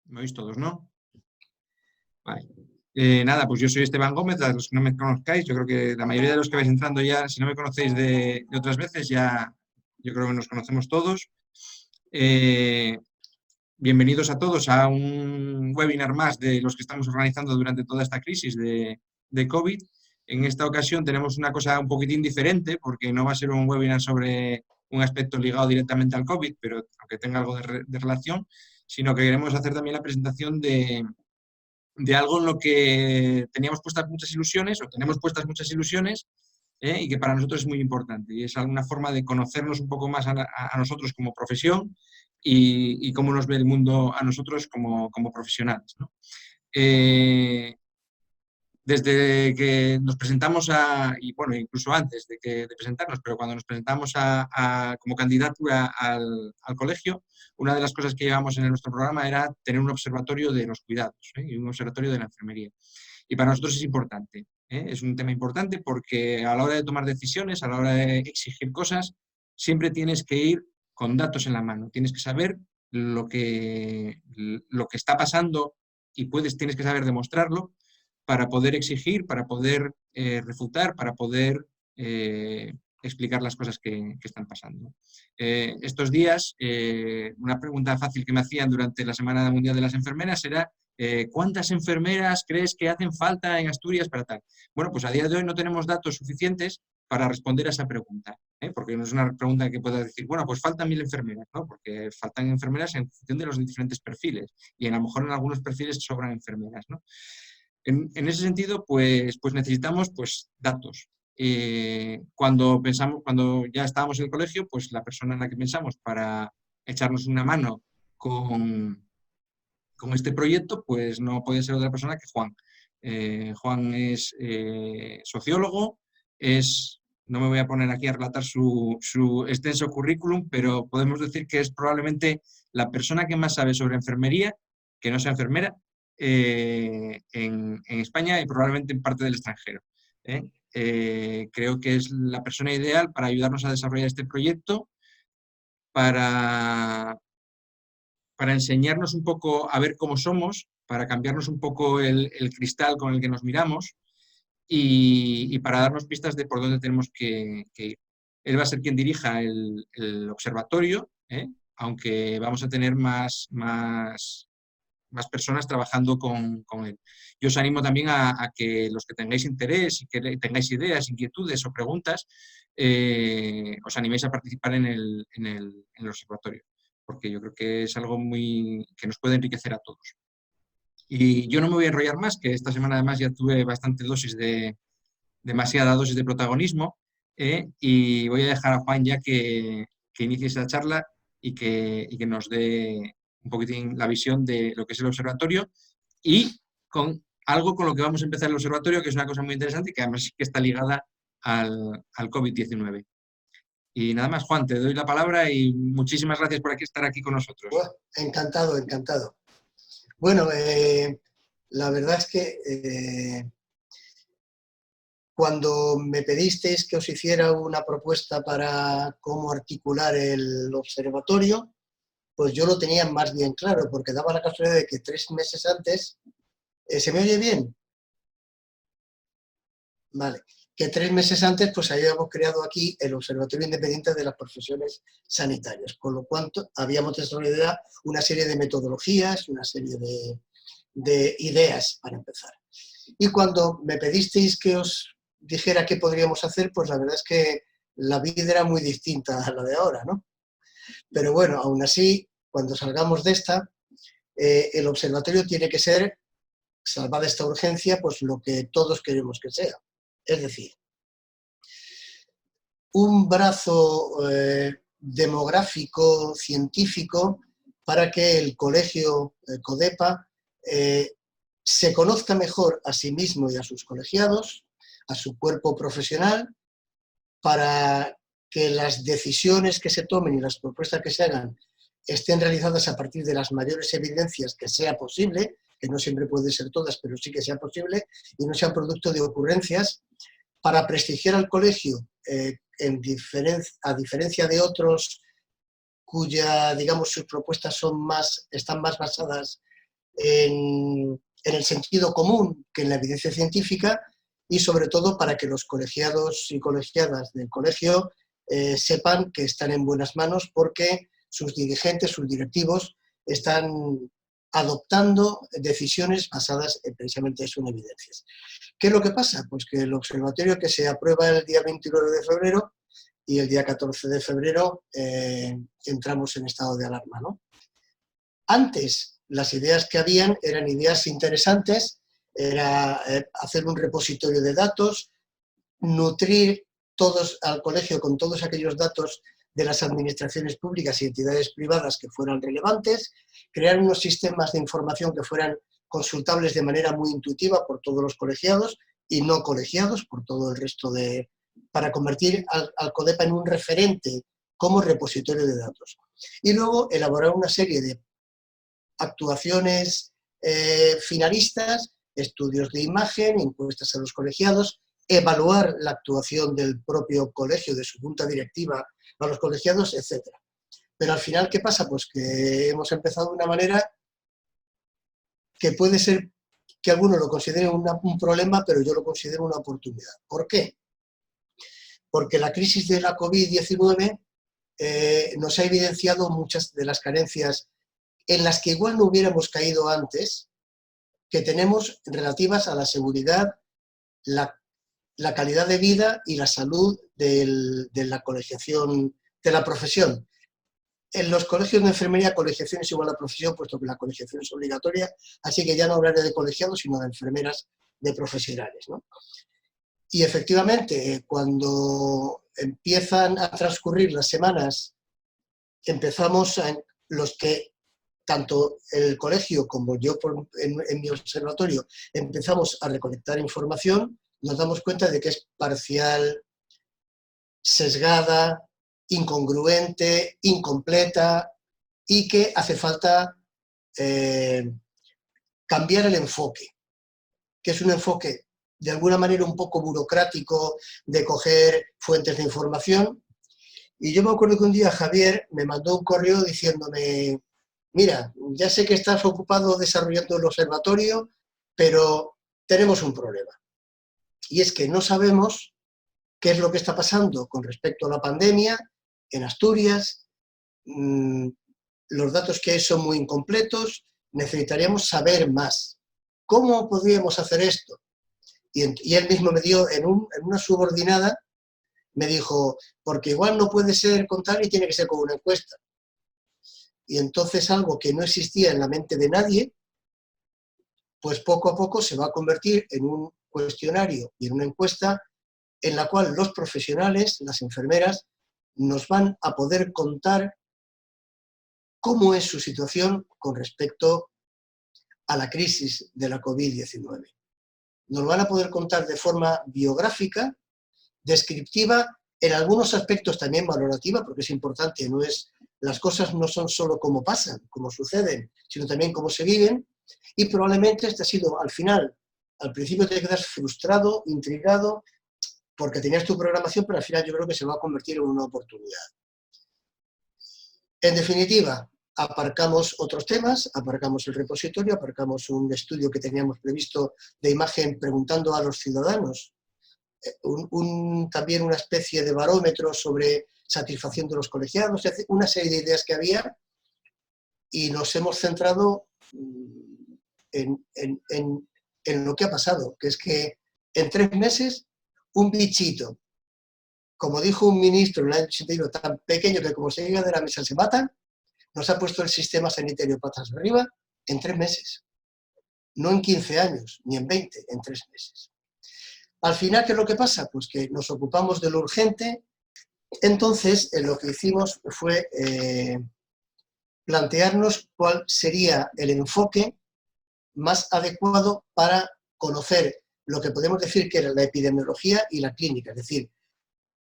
¿Me oís todos, no? Vale. Nada, pues yo soy Esteban Gómez, a los que no me conozcáis, yo creo que la mayoría de los que vais entrando ya, si no me conocéis de otras veces, ya yo creo que nos conocemos todos. Bienvenidos a todos a un webinar más de los que estamos organizando durante toda esta crisis de COVID. En esta ocasión tenemos una cosa un poquitín diferente, porque no va a ser un webinar sobre un aspecto ligado directamente al COVID, pero aunque tenga algo de relación, sino que queremos hacer también la presentación de algo en lo que teníamos puestas muchas ilusiones, o tenemos puestas muchas ilusiones, y que para nosotros es muy importante. Y es alguna forma de conocernos un poco más a nosotros como profesión y cómo nos ve el mundo a nosotros como profesionales, ¿no? Desde que nos presentamos y bueno, incluso antes de presentarnos, pero cuando nos presentamos como candidatura al colegio, una de las cosas que llevamos en nuestro programa era tener un observatorio de los cuidados, y un observatorio de la enfermería. Y para nosotros es importante, es un tema importante porque a la hora de tomar decisiones, a la hora de exigir cosas, siempre tienes que ir con datos en la mano, tienes que saber lo que está pasando y tienes que saber demostrarlo para poder exigir, para poder refutar, para poder explicar las cosas que están pasando. Estos días, una pregunta fácil que me hacían durante la Semana Mundial de las Enfermeras era ¿cuántas enfermeras crees que hacen falta en Asturias para tal? Bueno, pues a día de hoy no tenemos datos suficientes para responder a esa pregunta, porque no es una pregunta que pueda decir, bueno, pues faltan 1000 enfermeras, ¿no? Porque faltan enfermeras en función de los diferentes perfiles y a lo mejor en algunos perfiles sobran enfermeras, ¿no? En ese sentido, pues necesitamos datos. Cuando ya estábamos en el colegio, pues la persona en la que pensamos para echarnos una mano con este proyecto, pues no puede ser otra persona que Juan. Juan es sociólogo, no me voy a poner aquí a relatar su extenso currículum, pero podemos decir que es probablemente la persona que más sabe sobre enfermería, que no sea enfermera, en España y probablemente en parte del extranjero. Creo que es la persona ideal para ayudarnos a desarrollar este proyecto, para enseñarnos un poco a ver cómo somos, para cambiarnos un poco el cristal con el que nos miramos y para darnos pistas de por dónde tenemos que ir. Él va a ser quien dirija el observatorio, aunque vamos a tener más personas trabajando con él. Yo os animo también a que los que tengáis interés y que tengáis ideas, inquietudes o preguntas, os animéis a participar en el observatorio, porque yo creo que es algo que nos puede enriquecer a todos. Y yo no me voy a enrollar más, que esta semana además ya tuve demasiada dosis de protagonismo, y voy a dejar a Juan ya que inicie esa charla y que nos dé un poquitín la visión de lo que es el observatorio y con algo con lo que vamos a empezar el observatorio, que es una cosa muy interesante y que además sí que está ligada al COVID-19. Y nada más, Juan, te doy la palabra y muchísimas gracias por estar aquí con nosotros. Bueno, encantado, encantado. Bueno, la verdad es que cuando me pedisteis que os hiciera una propuesta para cómo articular el observatorio, pues yo lo tenía más bien claro, porque daba la casualidad de que 3 meses antes... ¿Se me oye bien? Vale. Que 3 meses antes pues habíamos creado aquí el Observatorio Independiente de las Profesiones Sanitarias, con lo cual habíamos desarrollado una serie de metodologías, una serie de ideas para empezar. Y cuando me pedisteis que os dijera qué podríamos hacer, pues la verdad es que la vida era muy distinta a la de ahora, ¿no? Pero bueno, aún así, cuando salgamos de esta, el observatorio tiene que ser, salvada esta urgencia, pues lo que todos queremos que sea. Es decir, un brazo demográfico, científico, para que el colegio CODEPA se conozca mejor a sí mismo y a sus colegiados, a su cuerpo profesional, para que las decisiones que se tomen y las propuestas que se hagan estén realizadas a partir de las mayores evidencias que sea posible, que no siempre pueden ser todas, pero sí que sea posible, y no sean producto de ocurrencias, para prestigiar al colegio, a diferencia de otros cuya, digamos, sus propuestas están más basadas en el sentido común que en la evidencia científica, y sobre todo para que los colegiados y colegiadas del colegio sepan que están en buenas manos, porque sus dirigentes, sus directivos, están adoptando decisiones basadas precisamente eso, en evidencias. ¿Qué es lo que pasa? Pues que el observatorio, que se aprueba el día 29 de febrero, y el día 14 de febrero entramos en estado de alarma, ¿no? Antes, las ideas que habían eran ideas interesantes, era hacer un repositorio de datos, nutrir todos al colegio con todos aquellos datos de las administraciones públicas y entidades privadas que fueran relevantes, crear unos sistemas de información que fueran consultables de manera muy intuitiva por todos los colegiados y no colegiados, por todo el resto de... para convertir al CODEPA en un referente como repositorio de datos. Y luego elaborar una serie de actuaciones finalistas, estudios de imagen, encuestas a los colegiados, evaluar la actuación del propio colegio, de su junta directiva a los colegiados, etc. Pero al final, ¿qué pasa? Pues que hemos empezado de una manera que puede ser que algunos lo consideren un problema, pero yo lo considero una oportunidad. ¿Por qué? Porque la crisis de la COVID-19 nos ha evidenciado muchas de las carencias en las que igual no hubiéramos caído antes, que tenemos relativas a la seguridad, la calidad de vida y la salud de la colegiación, de la profesión. En los colegios de enfermería, colegiación es igual a profesión, puesto que la colegiación es obligatoria, así que ya no hablaré de colegiados, sino de enfermeras, de profesionales, ¿no? Y efectivamente, cuando empiezan a transcurrir las semanas, empezamos los que, tanto el colegio como yo en mi observatorio, empezamos a recolectar información, nos damos cuenta de que es parcial, sesgada, incongruente, incompleta, y que hace falta cambiar el enfoque, que es un enfoque de alguna manera un poco burocrático de coger fuentes de información. Y yo me acuerdo que un día Javier me mandó un correo diciéndome: mira, ya sé que estás ocupado desarrollando el observatorio, pero tenemos un problema. Y es que no sabemos qué es lo que está pasando con respecto a la pandemia en Asturias. Los datos que hay son muy incompletos, necesitaríamos saber más. ¿Cómo podríamos hacer esto? Y él mismo me dio, en una subordinada, me dijo, porque igual no puede ser contar y tiene que ser con una encuesta. Y entonces algo que no existía en la mente de nadie, pues poco a poco se va a convertir en un cuestionario y en una encuesta en la cual los profesionales, las enfermeras, nos van a poder contar cómo es su situación con respecto a la crisis de la COVID-19. Nos van a poder contar de forma biográfica, descriptiva, en algunos aspectos también valorativa, porque es importante, las cosas no son solo cómo pasan, cómo suceden, sino también cómo se viven, y probablemente este ha sido, al final, al principio te quedas frustrado, intrigado, porque tenías tu programación, pero al final yo creo que se va a convertir en una oportunidad. En definitiva, aparcamos otros temas, aparcamos el repositorio, aparcamos un estudio que teníamos previsto de imagen preguntando a los ciudadanos, también una especie de barómetro sobre satisfacción de los colegiados, una serie de ideas que había, y nos hemos centrado en lo que ha pasado, que es que en 3 meses un bichito, como dijo un ministro en el año 81, tan pequeño que como se llega de la mesa se mata, nos ha puesto el sistema sanitario patas arriba en 3 meses. No en 15 años, ni en 20, en 3 meses. Al final, ¿qué es lo que pasa? Pues que nos ocupamos de lo urgente. Entonces, lo que hicimos fue plantearnos cuál sería el enfoque más adecuado para conocer lo que podemos decir que era la epidemiología y la clínica, es decir,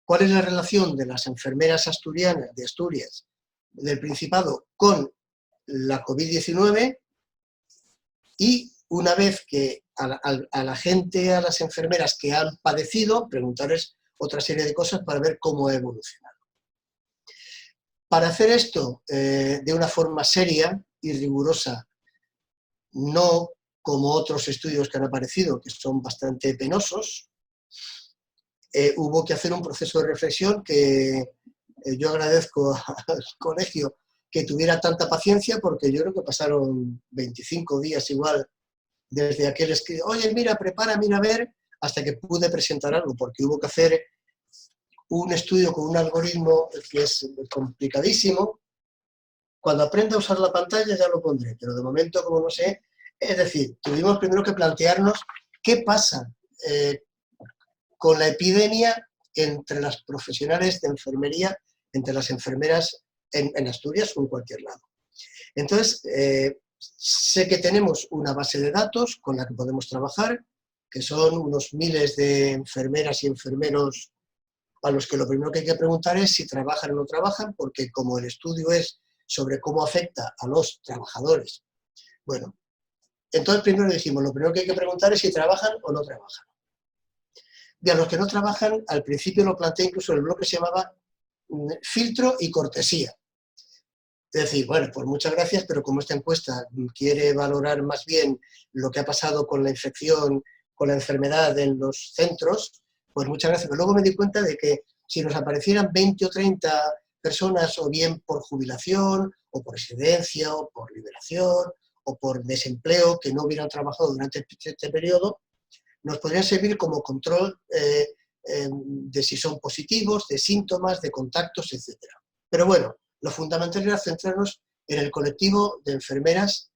cuál es la relación de las enfermeras asturianas, de Asturias, del Principado, con la COVID-19, y una vez que a la gente, a las enfermeras que han padecido, preguntarles otra serie de cosas para ver cómo ha evolucionado. Para hacer esto de una forma seria y rigurosa, no como otros estudios que han aparecido, que son bastante penosos. Hubo que hacer un proceso de reflexión que yo agradezco al colegio que tuviera tanta paciencia, porque yo creo que pasaron 25 días igual desde aquel escrito, oye, mira, prepara, mira a ver, hasta que pude presentar algo, porque hubo que hacer un estudio con un algoritmo que es complicadísimo. Cuando aprenda a usar la pantalla ya lo pondré, pero de momento, como no sé, es decir, tuvimos primero que plantearnos qué pasa con la epidemia entre las profesionales de enfermería, entre las enfermeras en Asturias o en cualquier lado. Entonces, sé que tenemos una base de datos con la que podemos trabajar, que son unos miles de enfermeras y enfermeros a los que lo primero que hay que preguntar es si trabajan o no trabajan, porque como el estudio es sobre cómo afecta a los trabajadores. Bueno, entonces primero dijimos, lo primero que hay que preguntar es si trabajan o no trabajan. Y a los que no trabajan, al principio lo planteé incluso en el blog que se llamaba filtro y cortesía. Es decir, bueno, pues muchas gracias, pero como esta encuesta quiere valorar más bien lo que ha pasado con la infección, con la enfermedad en los centros, pues muchas gracias. Pero luego me di cuenta de que si nos aparecieran 20 o 30 personas, o bien por jubilación, o por excedencia, o por liberación, o por desempleo, que no hubieran trabajado durante este periodo, nos podrían servir como control de si son positivos, de síntomas, de contactos, etc. Pero bueno, lo fundamental era centrarnos en el colectivo de enfermeras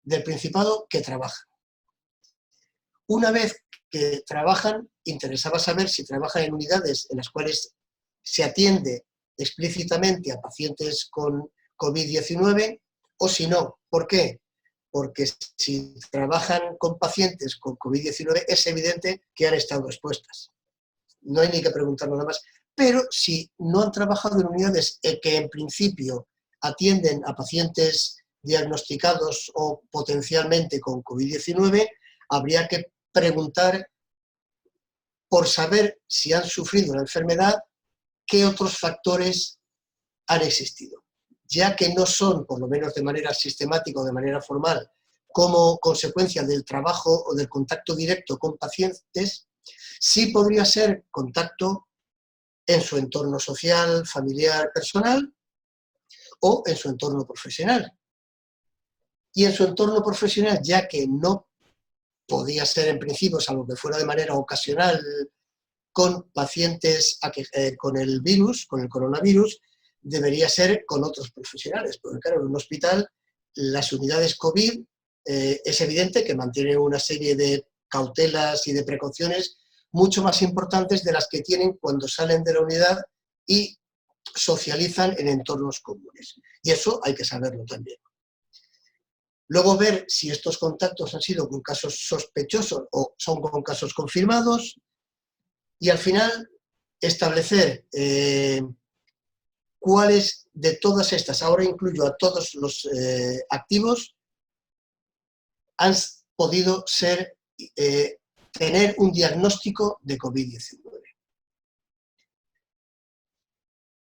del Principado que trabajan. Una vez que trabajan, interesaba saber si trabajan en unidades en las cuales se atiende explícitamente a pacientes con COVID-19 o si no. ¿Por qué? Porque si trabajan con pacientes con COVID-19 es evidente que han estado expuestas. No hay ni que preguntar nada más. Pero si no han trabajado en unidades que en principio atienden a pacientes diagnosticados o potencialmente con COVID-19, habría que preguntar por saber si han sufrido la enfermedad, qué otros factores han existido. Ya que no son, por lo menos de manera sistemática o de manera formal, como consecuencia del trabajo o del contacto directo con pacientes, sí podría ser contacto en su entorno social, familiar, personal o en su entorno profesional. Y en su entorno profesional, ya que no podía ser en principio, salvo que fuera de manera ocasional, con pacientes con el virus, con el coronavirus, debería ser con otros profesionales. Porque claro, en un hospital, las unidades COVID es evidente que mantienen una serie de cautelas y de precauciones mucho más importantes de las que tienen cuando salen de la unidad y socializan en entornos comunes. Y eso hay que saberlo también. Luego ver si estos contactos han sido con casos sospechosos o son con casos confirmados. Y al final establecer cuáles de todas estas, ahora incluyo a todos los activos, han podido tener un diagnóstico de COVID-19.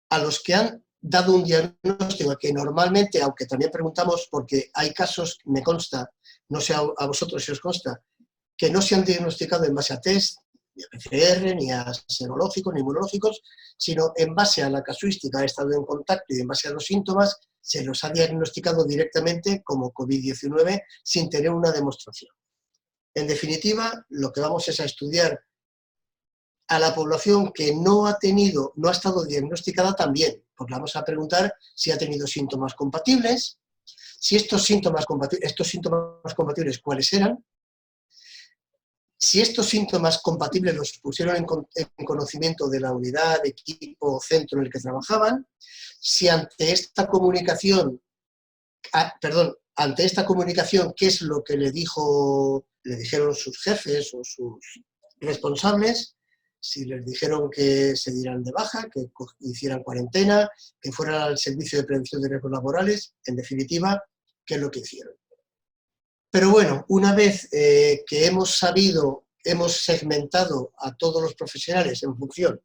A los que han dado un diagnóstico que normalmente, aunque también preguntamos, porque hay casos, me consta, no sé a vosotros si os consta, que no se han diagnosticado en base a test, ni a PCR, ni a serológicos, ni inmunológicos, sino en base a la casuística, ha estado en contacto y en base a los síntomas, se los ha diagnosticado directamente como COVID-19 sin tener una demostración. En definitiva, lo que vamos es a estudiar a la población que no ha estado diagnosticada también, porque vamos a preguntar si ha tenido síntomas compatibles, si estos síntomas compatibles ¿cuáles eran? Si estos síntomas compatibles los pusieron en conocimiento de la unidad, equipo o centro en el que trabajaban, si ante esta comunicación, ¿qué es lo que le dijeron sus jefes o sus responsables? Si les dijeron que se dieran de baja, que hicieran cuarentena, que fueran al servicio de prevención de riesgos laborales, en definitiva, ¿qué es lo que hicieron? Pero bueno, una vez que hemos segmentado a todos los profesionales en función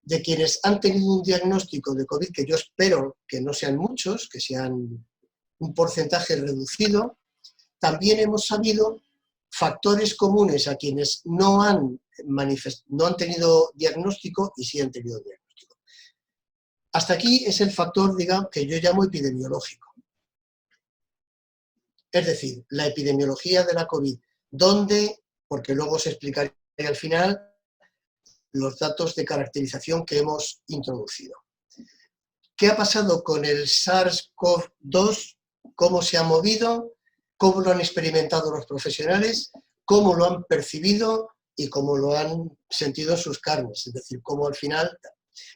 de quienes han tenido un diagnóstico de COVID, que yo espero que no sean muchos, que sean un porcentaje reducido, también hemos sabido factores comunes a quienes no han tenido diagnóstico y sí han tenido diagnóstico. Hasta aquí es el factor, digamos, que yo llamo epidemiológico. Es decir, la epidemiología de la COVID, donde, porque luego os explicaré al final, los datos de caracterización que hemos introducido. ¿Qué ha pasado con el SARS-CoV-2? ¿Cómo se ha movido? ¿Cómo lo han experimentado los profesionales? ¿Cómo lo han percibido? Y cómo lo han sentido en sus carnes. Es decir, cómo al final...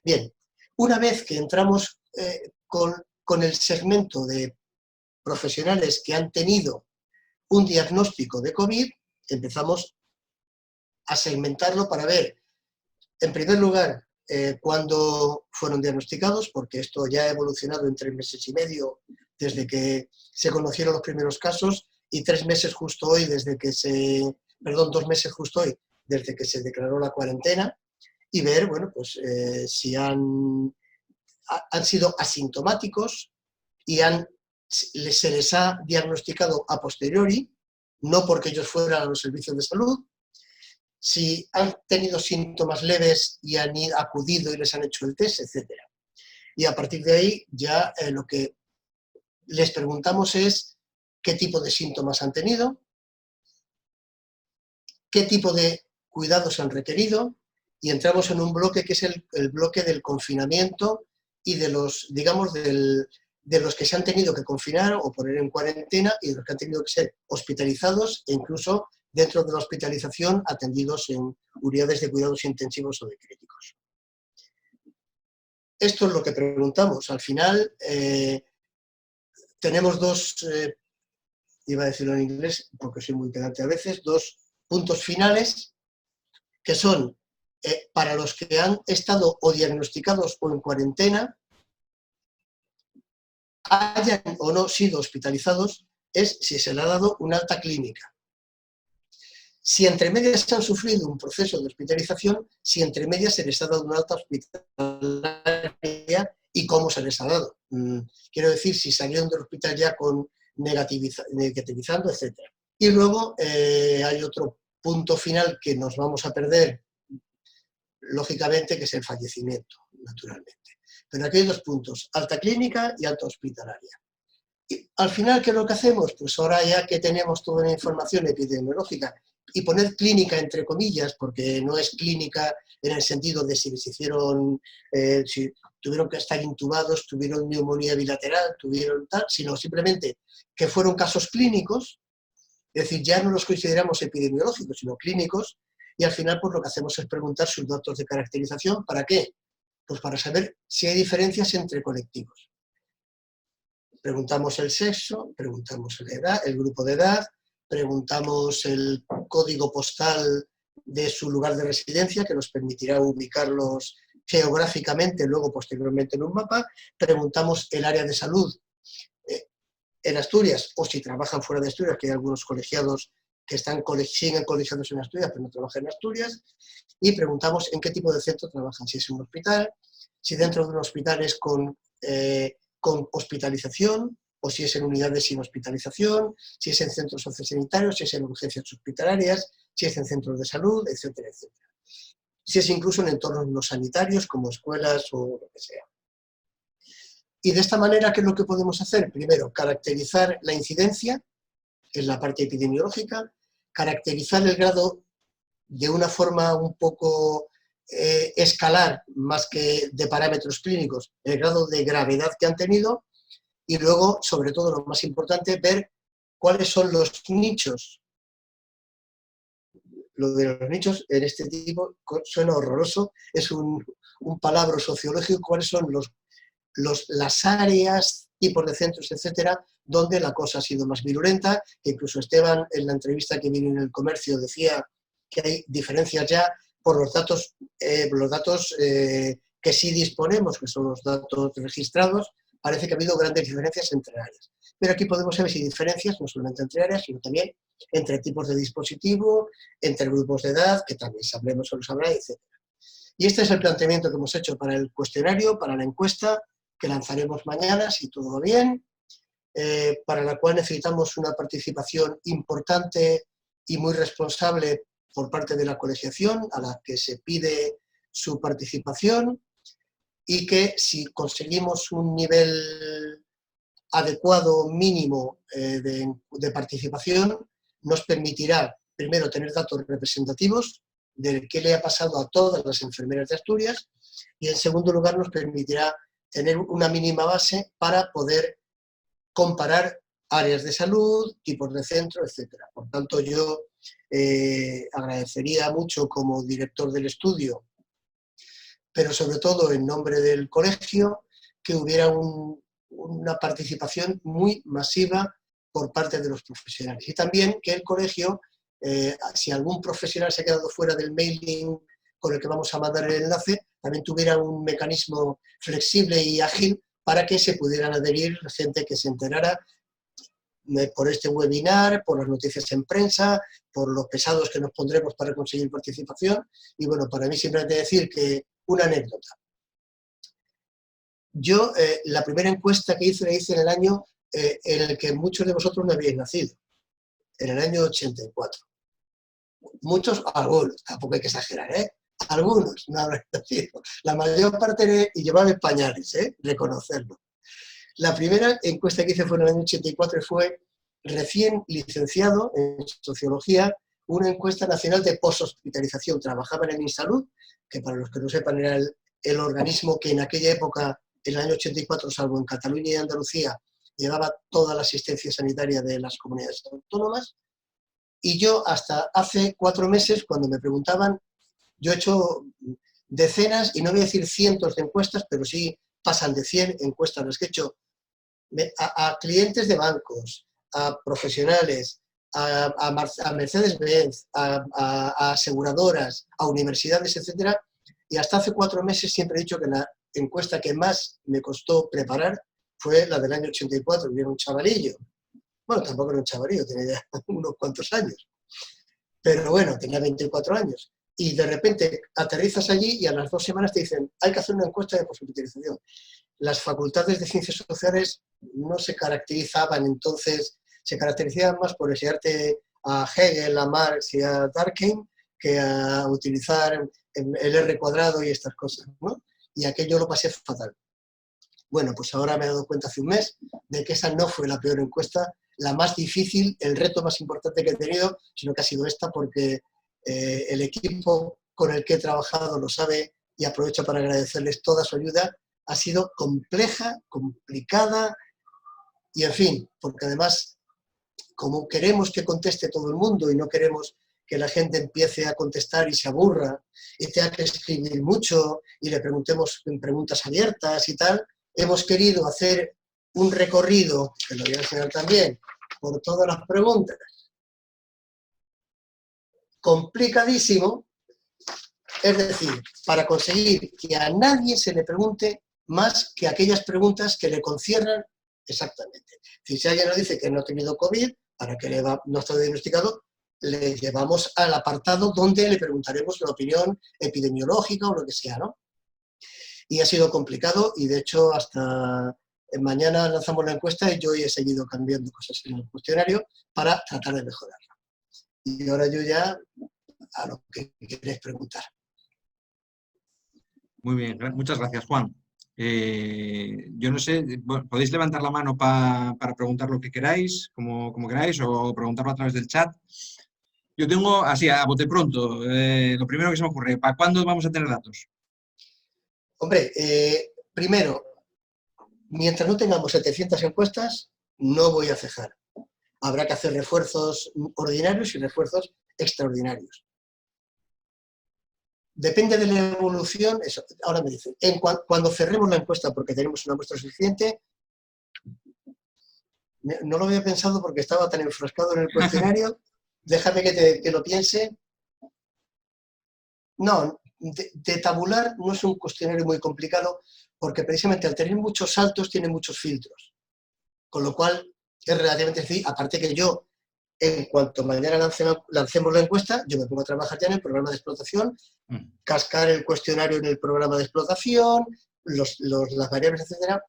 Bien, una vez que entramos con el segmento de profesionales que han tenido un diagnóstico de COVID, empezamos a segmentarlo para ver, en primer lugar, cuándo fueron diagnosticados, porque esto ya ha evolucionado en 3 meses y medio desde que se conocieron los primeros casos y 2 meses justo hoy desde que se declaró la cuarentena, y ver, bueno, pues si han sido asintomáticos y se les ha diagnosticado a posteriori, no porque ellos fueran a los servicios de salud, si han tenido síntomas leves y han acudido y les han hecho el test, etc. Y a partir de ahí ya lo que les preguntamos es qué tipo de síntomas han tenido, qué tipo de cuidados han requerido, y entramos en un bloque que es el bloque del confinamiento y de los, digamos, de los que se han tenido que confinar o poner en cuarentena y de los que han tenido que ser hospitalizados e incluso dentro de la hospitalización atendidos en unidades de cuidados intensivos o de críticos. Esto es lo que preguntamos. Al final tenemos dos, iba a decirlo en inglés porque soy muy pedante a veces, dos puntos finales que son para los que han estado o diagnosticados o en cuarentena, hayan o no sido hospitalizados, es si se le ha dado una alta clínica. Si entre medias han sufrido un proceso de hospitalización, si entre medias se les ha dado una alta hospitalaria y cómo se les ha dado. Quiero decir, si salieron del hospital ya con negativizando, etc. Y luego hay otro punto final que nos vamos a perder, lógicamente, que es el fallecimiento, naturalmente. Pero aquí hay 2 puntos, alta clínica y alta hospitalaria. Y al final, ¿qué es lo que hacemos? Pues ahora ya que tenemos toda la información epidemiológica y poner clínica entre comillas, porque no es clínica en el sentido de si les hicieron, si tuvieron que estar intubados, tuvieron neumonía bilateral, tuvieron tal, sino simplemente que fueron casos clínicos, es decir, ya no los consideramos epidemiológicos, sino clínicos, y al final pues lo que hacemos es preguntar sus datos de caracterización. ¿Para qué? Pues para saber si hay diferencias entre colectivos. Preguntamos el sexo, preguntamos la edad, el grupo de edad, preguntamos el código postal de su lugar de residencia, que nos permitirá ubicarlos geográficamente, luego posteriormente en un mapa, preguntamos el área de salud en Asturias, o si trabajan fuera de Asturias, que hay algunos colegiados que siguen colegiados en Asturias, pero no trabajan en Asturias, y preguntamos en qué tipo de centro trabajan, si es en un hospital, si dentro de un hospital es con hospitalización, o si es en unidades sin hospitalización, si es en centros sociosanitarios, si es en urgencias hospitalarias, si es en centros de salud, etcétera, etcétera. Si es incluso en entornos no sanitarios, como escuelas o lo que sea. Y de esta manera, ¿qué es lo que podemos hacer? Primero, caracterizar la incidencia, en la parte epidemiológica, caracterizar el grado de una forma un poco escalar, más que de parámetros clínicos, el grado de gravedad que han tenido, y luego, sobre todo, lo más importante, ver cuáles son los nichos. Lo de los nichos, en este tipo, suena horroroso, es un palabra sociológico, cuáles son las áreas, tipos de centros, etcétera, donde la cosa ha sido más virulenta, que incluso Esteban, en la entrevista que vino en El Comercio, decía que hay diferencias ya por los datos que sí disponemos, que son los datos registrados. Parece que ha habido grandes diferencias entre áreas. Pero aquí podemos ver si hay diferencias, no solamente entre áreas, sino también entre tipos de dispositivo, entre grupos de edad, que también sabremos o lo sabrá, etc. Y este es el planteamiento que hemos hecho para el cuestionario, para la encuesta, que lanzaremos mañana, si todo va bien. para la cual necesitamos una participación importante y muy responsable por parte de la colegiación, a la que se pide su participación, y que si conseguimos un nivel adecuado mínimo de participación, nos permitirá, primero, tener datos representativos de qué le ha pasado a todas las enfermeras de Asturias, y en segundo lugar nos permitirá tener una mínima base para poder comparar áreas de salud, tipos de centro, etc. Por tanto, yo agradecería mucho como director del estudio, pero sobre todo en nombre del colegio, que hubiera una participación muy masiva por parte de los profesionales. Y también que el colegio, si algún profesional se ha quedado fuera del mailing con el que vamos a mandar el enlace, también tuviera un mecanismo flexible y ágil para que se pudieran adherir gente que se enterara por este webinar, por las noticias en prensa, por los pesados que nos pondremos para conseguir participación. Y bueno, para mí simplemente decir que una anécdota. Yo, la primera encuesta que hice, la hice en el año en el que muchos de vosotros no habíais nacido, en el año 84. Muchos, algunos, tampoco hay que exagerar, ¿eh? Algunos no habrán nacido. La mayor parte y llevaba pañales, reconocerlo. La primera encuesta que hice fue en el año 84 y fue recién licenciado en Sociología, una encuesta nacional de poshospitalización. Trabajaba en el MinSalud, que para los que no sepan era el organismo que en aquella época, en el año 84, salvo en Cataluña y Andalucía, llevaba toda la asistencia sanitaria de las comunidades autónomas. Y yo hasta hace 4 meses, cuando me preguntaban, yo he hecho decenas, y no voy a decir cientos de encuestas, pero sí pasan de 100 encuestas las que he hecho a clientes de bancos, a profesionales, a Mercedes-Benz, a aseguradoras, a universidades, etcétera. Y hasta hace 4 meses siempre he dicho que la encuesta que más me costó preparar fue la del año 84, que era un chavalillo. Bueno, tampoco era un chavalillo, tenía ya unos cuantos años. Pero bueno, tenía 24 años. Y de repente aterrizas allí y a las 2 semanas te dicen, hay que hacer una encuesta de posutilización. Las facultades de ciencias sociales no se caracterizaban entonces, se caracterizaban más por enseñarte a Hegel, a Marx y a Durkheim que a utilizar el R cuadrado y estas cosas, ¿no? Y aquello lo pasé fatal. Bueno, pues ahora me he dado cuenta hace un mes de que esa no fue la peor encuesta, la más difícil, el reto más importante que he tenido, sino que ha sido esta, porque el equipo con el que he trabajado lo sabe y aprovecho para agradecerles toda su ayuda. Ha sido compleja, complicada y, en fin, porque además, como queremos que conteste todo el mundo y no queremos que la gente empiece a contestar y se aburra y tenga que escribir mucho y le preguntemos en preguntas abiertas y tal, hemos querido hacer un recorrido, que lo voy a enseñar también, por todas las preguntas. Complicadísimo, es decir, para conseguir que a nadie se le pregunte más que aquellas preguntas que le conciernan exactamente. Si alguien nos dice que no ha tenido COVID, para que no está diagnosticado, le llevamos al apartado donde le preguntaremos la opinión epidemiológica o lo que sea, ¿no? Y ha sido complicado y, de hecho, hasta mañana lanzamos la encuesta y yo hoy he seguido cambiando cosas en el cuestionario para tratar de mejorarla. Y ahora yo ya a lo que queréis preguntar. Muy bien, muchas gracias, Juan. Yo no sé, podéis levantar la mano para preguntar lo que queráis, como queráis, o preguntarlo a través del chat. Yo tengo, así, a bote pronto, lo primero que se me ocurre, ¿para cuándo vamos a tener datos? Hombre, primero, mientras no tengamos 700 encuestas, no voy a cejar. Habrá que hacer refuerzos ordinarios y refuerzos extraordinarios. Depende de la evolución, eso, ahora me dicen, cuando cerremos la encuesta porque tenemos una muestra suficiente, no lo había pensado porque estaba tan enfrascado en el cuestionario, déjame que lo piense. No, de tabular no es un cuestionario muy complicado porque precisamente al tener muchos saltos tiene muchos filtros, con lo cual es relativamente sencillo, aparte que yo, en cuanto mañana lancemos la encuesta, yo me pongo a trabajar ya en el programa de explotación, cascar el cuestionario en el programa de explotación, las variables, etcétera,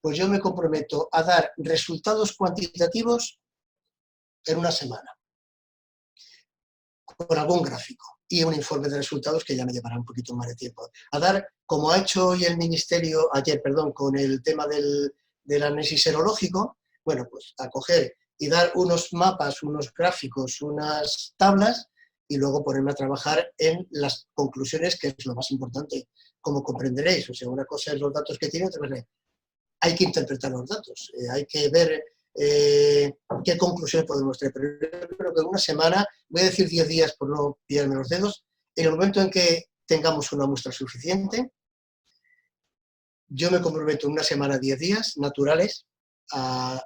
pues yo me comprometo a dar resultados cuantitativos en una semana, con algún gráfico y un informe de resultados que ya me llevará un poquito más de tiempo. A dar, como ha hecho hoy el Ministerio, ayer, perdón, con el tema del análisis serológico, bueno, pues a coger y dar unos mapas, unos gráficos, unas tablas y luego ponerme a trabajar en las conclusiones, que es lo más importante, como comprenderéis. O sea, una cosa es los datos que tiene, otra cosa es hay que interpretar los datos, hay que ver qué conclusiones podemos traer. Pero yo creo que en una semana, voy a decir 10 días por no pillarme los dedos, en el momento en que tengamos una muestra suficiente, yo me comprometo en una semana, 10 días naturales, a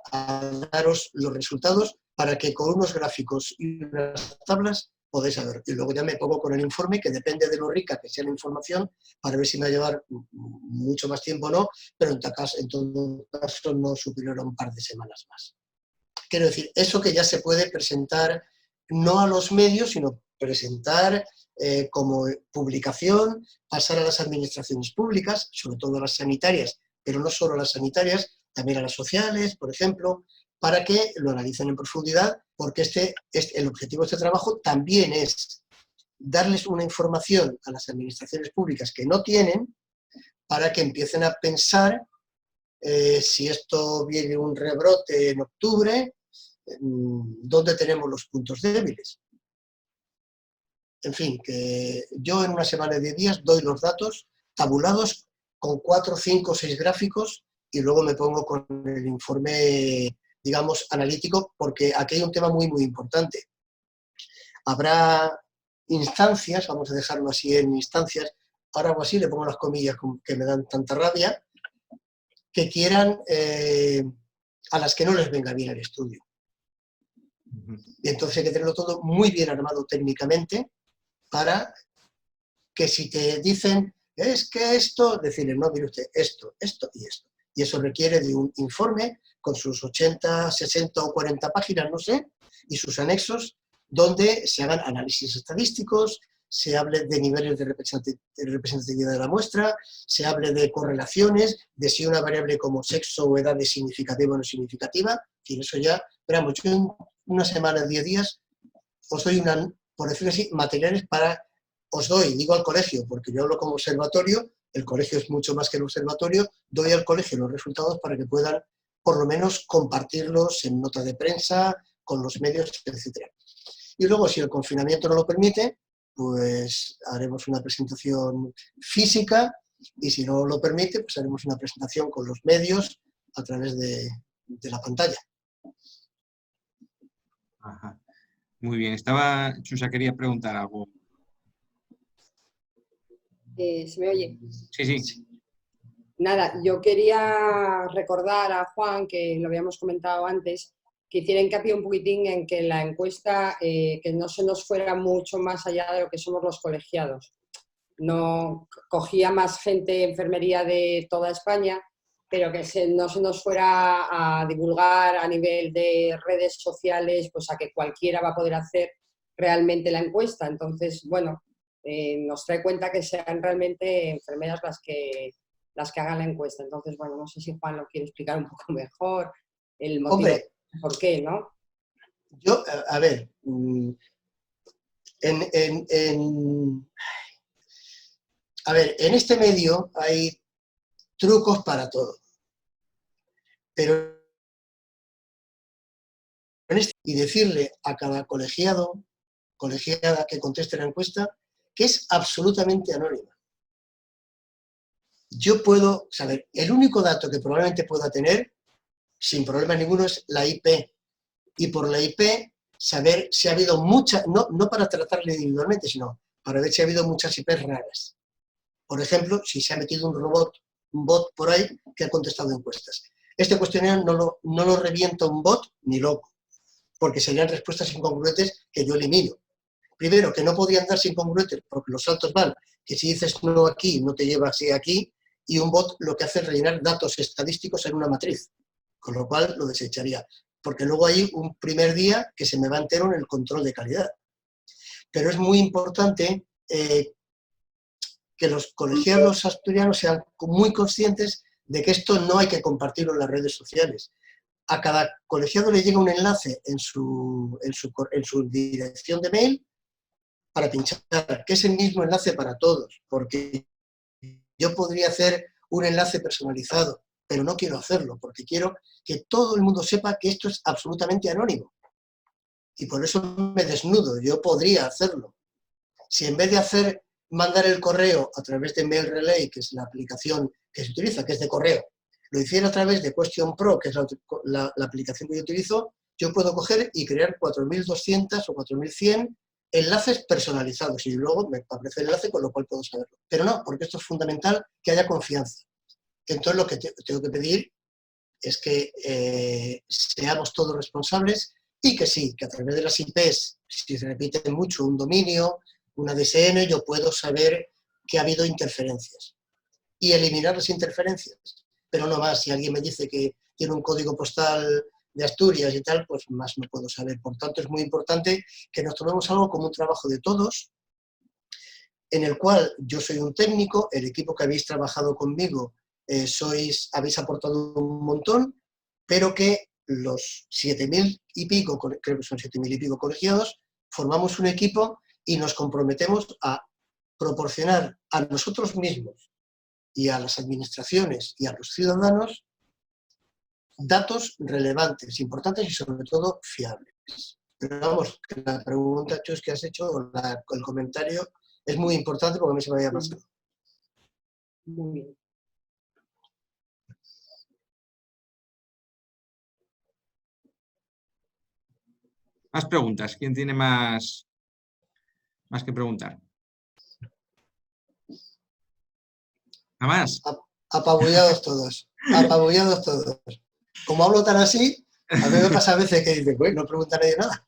daros los resultados para que con unos gráficos y unas tablas podéis saber. Y luego ya me pongo con el informe, que depende de lo rica que sea la información, para ver si me va a llevar mucho más tiempo o no, pero en todo caso no superior a un par de semanas más. Quiero decir, eso que ya se puede presentar no a los medios, sino presentar como publicación, pasar a las administraciones públicas, sobre todo a las sanitarias, pero no solo a las sanitarias, también a las sociales, por ejemplo, para que lo analicen en profundidad, porque el objetivo de este trabajo también es darles una información a las administraciones públicas que no tienen, para que empiecen a pensar si esto viene un rebrote en octubre, dónde tenemos los puntos débiles. En fin, que yo en una semana de 10 días doy los datos tabulados con 4, 5, 6 gráficos y luego me pongo con el informe, digamos, analítico, porque aquí hay un tema muy, muy importante. Habrá instancias, vamos a dejarlo así en instancias, ahora algo así, le pongo las comillas que me dan tanta rabia, que quieran, a las que no les venga bien el estudio. Y entonces hay que tenerlo todo muy bien armado técnicamente para que si te dicen, es que esto, decirle, no, mire usted, esto, esto y esto. Y eso requiere de un informe con sus 80, 60 o 40 páginas, no sé, y sus anexos, donde se hagan análisis estadísticos, se hable de niveles de representatividad de la muestra, se hable de correlaciones, de si una variable como sexo o edad es significativa o no significativa, y eso ya, esperamos, yo en una semana, 10 días, os doy por decirlo así, materiales para, os doy, digo al colegio, porque yo hablo como observatorio, el colegio es mucho más que el observatorio, doy al colegio los resultados para que puedan, por lo menos, compartirlos en nota de prensa, con los medios, etc. Y luego, si el confinamiento no lo permite, pues haremos una presentación física, y si no lo permite, pues haremos una presentación con los medios a través de la pantalla. Ajá. Muy bien. Chusa quería preguntar algo. ¿Se me oye? Sí, sí. Nada, yo quería recordar a Juan, que lo habíamos comentado antes, que hiciera hincapié un poquitín en que la encuesta, que no se nos fuera mucho más allá de lo que somos los colegiados. No cogía más gente de enfermería de toda España, pero que no se nos fuera a divulgar a nivel de redes sociales, pues a que cualquiera va a poder hacer realmente la encuesta. Entonces, bueno, nos trae cuenta que sean realmente enfermeras las que hagan la encuesta. Entonces, bueno, no sé si Juan lo quiere explicar un poco mejor, el motivo. Hombre, ¿Por qué, no? Yo, a ver, en este medio hay trucos para todo. Pero y decirle a cada colegiado, colegiada que conteste la encuesta, que es absolutamente anónima. Yo puedo saber, el único dato que probablemente pueda tener, sin problema ninguno, es la IP. Y por la IP, saber si ha habido muchas, no para tratarle individualmente, sino para ver si ha habido muchas IPs raras. Por ejemplo, si se ha metido un bot por ahí que ha contestado encuestas. Este cuestionario no lo revienta un bot ni loco, porque serían respuestas incongruentes que yo elimino. Primero, que no podrían darse incongruentes porque los saltos van, que si dices no aquí, no te lleva así aquí, y un bot lo que hace es rellenar datos estadísticos en una matriz, con lo cual lo desecharía, porque luego hay un primer día que se me va entero en el control de calidad. Pero es muy importante que los colegiados asturianos sean muy conscientes de que esto no hay que compartirlo en las redes sociales. A cada colegiado le llega un enlace en su dirección de mail para pinchar, que es el mismo enlace para todos, porque yo podría hacer un enlace personalizado, pero no quiero hacerlo, porque quiero que todo el mundo sepa que esto es absolutamente anónimo. Y por eso me desnudo, yo podría hacerlo. Si en vez de mandar el correo a través de Mail Relay, que es la aplicación que se utiliza, que es de correo, lo hiciera a través de Question Pro, que es la aplicación que yo utilizo, yo puedo coger y crear 4.200 o 4.100 enlaces personalizados y luego me aparece el enlace con lo cual puedo saberlo. Pero no, porque esto es fundamental que haya confianza. Entonces lo que tengo que pedir es que seamos todos responsables y que sí, que a través de las IPs, si se repite mucho un dominio, una DSN, yo puedo saber que ha habido interferencias y eliminar las interferencias. Pero no más, si alguien me dice que tiene un código postal de Asturias y tal, pues más no puedo saber. Por tanto, es muy importante que nos tomemos algo como un trabajo de todos, en el cual yo soy un técnico, el equipo que habéis trabajado conmigo habéis aportado un montón, pero que los 7.000 y pico, creo que son 7.000 y pico colegiados, formamos un equipo y nos comprometemos a proporcionar a nosotros mismos y a las administraciones y a los ciudadanos datos relevantes, importantes y sobre todo fiables. Pero vamos, que la pregunta, Chus, que has hecho, o el comentario, es muy importante porque a mí se me había pasado. Muy bien. Más preguntas. ¿Quién tiene más que preguntar? ¿Nada más? Apabullados todos, apabullados todos. Como hablo tan así, a mí me pasa a veces que dices, no pregunta nadie nada.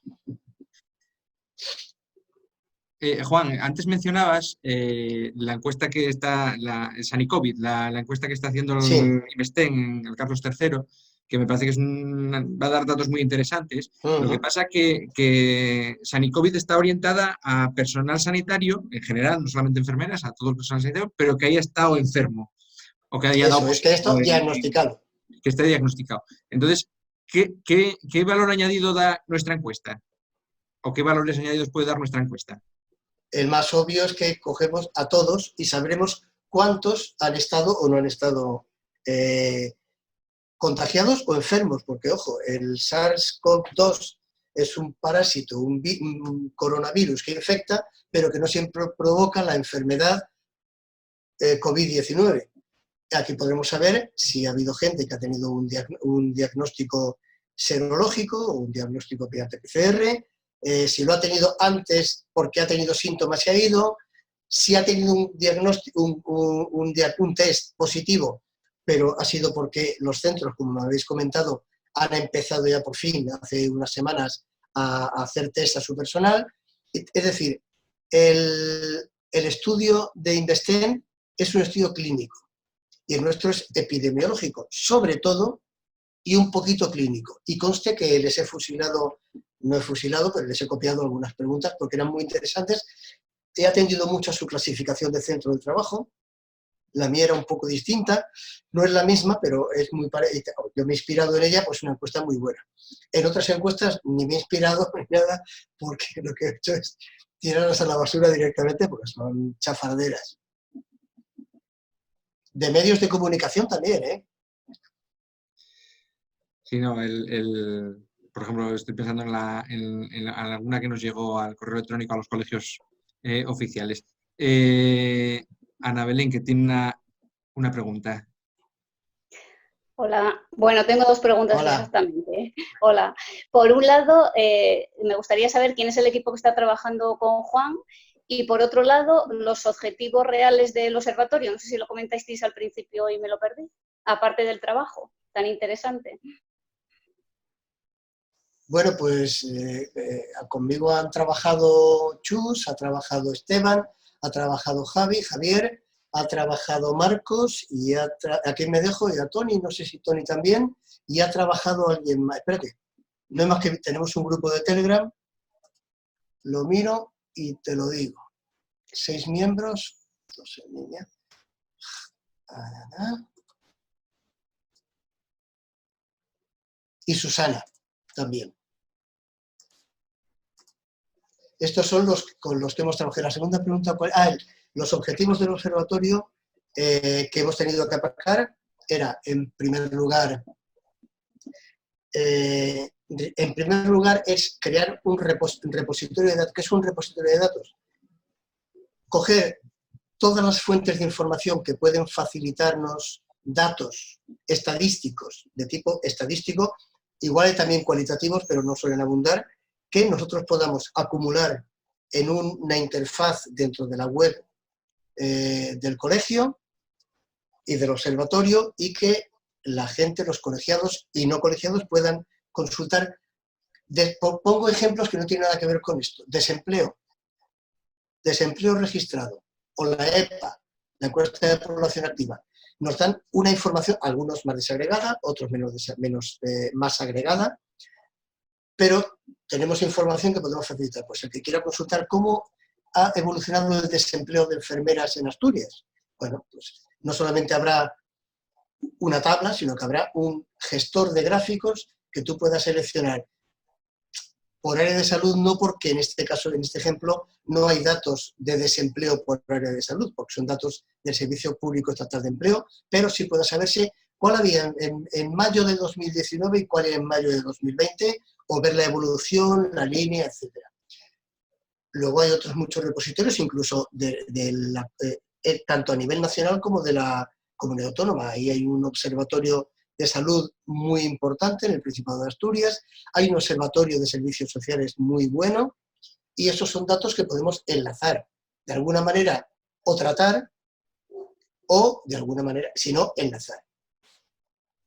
Juan, antes mencionabas la encuesta que está, el Sanicovid, la encuesta que está haciendo Sí. el IMESTEN, el Carlos III, que me parece que va a dar datos muy interesantes. Lo que pasa que Sanicovid está orientada a personal sanitario, en general, no solamente enfermeras, a todo el personal sanitario, pero que haya estado enfermo o que haya dado Eso, es que esto positivo diagnosticado. que esté diagnosticado. Entonces, ¿qué valor añadido da nuestra encuesta? ¿O qué valores añadidos puede dar nuestra encuesta? El más obvio es que cogemos a todos y sabremos cuántos han estado o no han estado contagiados o enfermos, porque, ojo, el SARS-CoV-2 es un parásito, un coronavirus que infecta, pero que no siempre provoca la enfermedad COVID-19. Aquí podremos saber si ha habido gente que ha tenido un diagnóstico serológico o un diagnóstico PCR, si lo ha tenido antes porque ha tenido síntomas y ha ido, si ha tenido un diagnóstico, un test positivo, pero ha sido porque los centros, como me habéis comentado, han empezado ya por fin, hace unas semanas, a hacer test a su personal. Es decir, el estudio de INVESTEN es un estudio clínico y el nuestro es epidemiológico, sobre todo, y un poquito clínico. Y conste que les he fusilado, no he fusilado, pero les he copiado algunas preguntas porque eran muy interesantes. He atendido mucho a su clasificación de centro de trabajo. La mía era un poco distinta, no es la misma, pero es muy parecida. Yo me he inspirado en ella, pues una encuesta muy buena. En otras encuestas ni me he inspirado ni nada, porque lo que he hecho es tirarlas a la basura directamente porque son chafarderas. De medios de comunicación también, ¿eh? Sí, no, por ejemplo, estoy pensando en alguna que nos llegó al correo electrónico a los colegios oficiales. Ana Belén, que tiene una pregunta. Hola, bueno, tengo dos preguntas. Hola. Exactamente. Hola. Por un lado, me gustaría saber quién es el equipo que está trabajando con Juan y por otro lado, los objetivos reales del observatorio. No sé si lo comentasteis al principio y me lo perdí, aparte del trabajo tan interesante. Bueno, pues conmigo han trabajado Chus, ha trabajado Esteban, ha trabajado Javier, ha trabajado Marcos, y ¿a quién me dejo? Y a Tony, no sé si Tony también, y ha trabajado alguien más. Espérate, no es más que tenemos un grupo de Telegram, lo miro y te lo digo. 6 miembros, 2 en línea. y Susana también. Estos son los con los que hemos trabajado. La segunda pregunta, los objetivos del observatorio que hemos tenido que aparcar era, en primer lugar, es crear un repositorio de datos. ¿Qué es un repositorio de datos? Coger todas las fuentes de información que pueden facilitarnos datos estadísticos, de tipo estadístico, igual hay también cualitativos, pero no suelen abundar, que nosotros podamos acumular en una interfaz dentro de la web del colegio y del observatorio, y que la gente, los colegiados y no colegiados, puedan consultar. Pongo ejemplos que no tienen nada que ver con esto. Desempleo registrado, o la EPA, la encuesta de población activa. Nos dan una información, algunos más desagregada, otros más agregada, pero tenemos información que podemos facilitar. Pues el que quiera consultar cómo ha evolucionado el desempleo de enfermeras en Asturias, bueno, pues no solamente habrá una tabla, sino que habrá un gestor de gráficos que tú puedas seleccionar por área de salud, no porque en este caso, en este ejemplo, no hay datos de desempleo por área de salud, porque son datos del Servicio Público Estatal de Empleo, pero sí puede saberse cuál había en mayo de 2019 y cuál en mayo de 2020, o ver la evolución, la línea, etc. Luego hay otros muchos repositorios, incluso tanto a nivel nacional como de la comunidad autónoma. Ahí hay un observatorio de salud muy importante en el Principado de Asturias, hay un observatorio de servicios sociales muy bueno, y esos son datos que podemos enlazar de alguna manera, o tratar, o de alguna manera, si no, enlazar.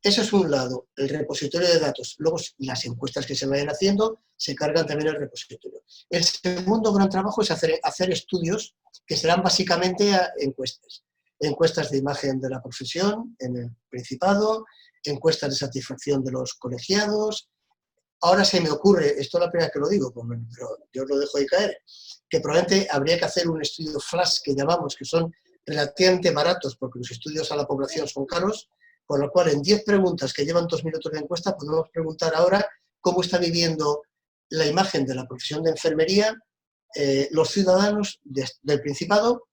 Eso es un lado, el repositorio de datos. Luego, las encuestas que se vayan haciendo se cargan también el repositorio. El segundo gran trabajo es hacer estudios que serán básicamente encuestas. Encuestas de imagen de la profesión en el Principado, encuestas de satisfacción de los colegiados. Ahora se me ocurre, esto es la primera vez que lo digo, pero yo lo dejo ahí caer, que probablemente habría que hacer un estudio flash que llamamos, que son relativamente baratos, porque los estudios a la población son caros, con lo cual en 10 preguntas que llevan 2 minutos de encuesta podemos preguntar ahora cómo está viviendo la imagen de la profesión de enfermería los ciudadanos del Principado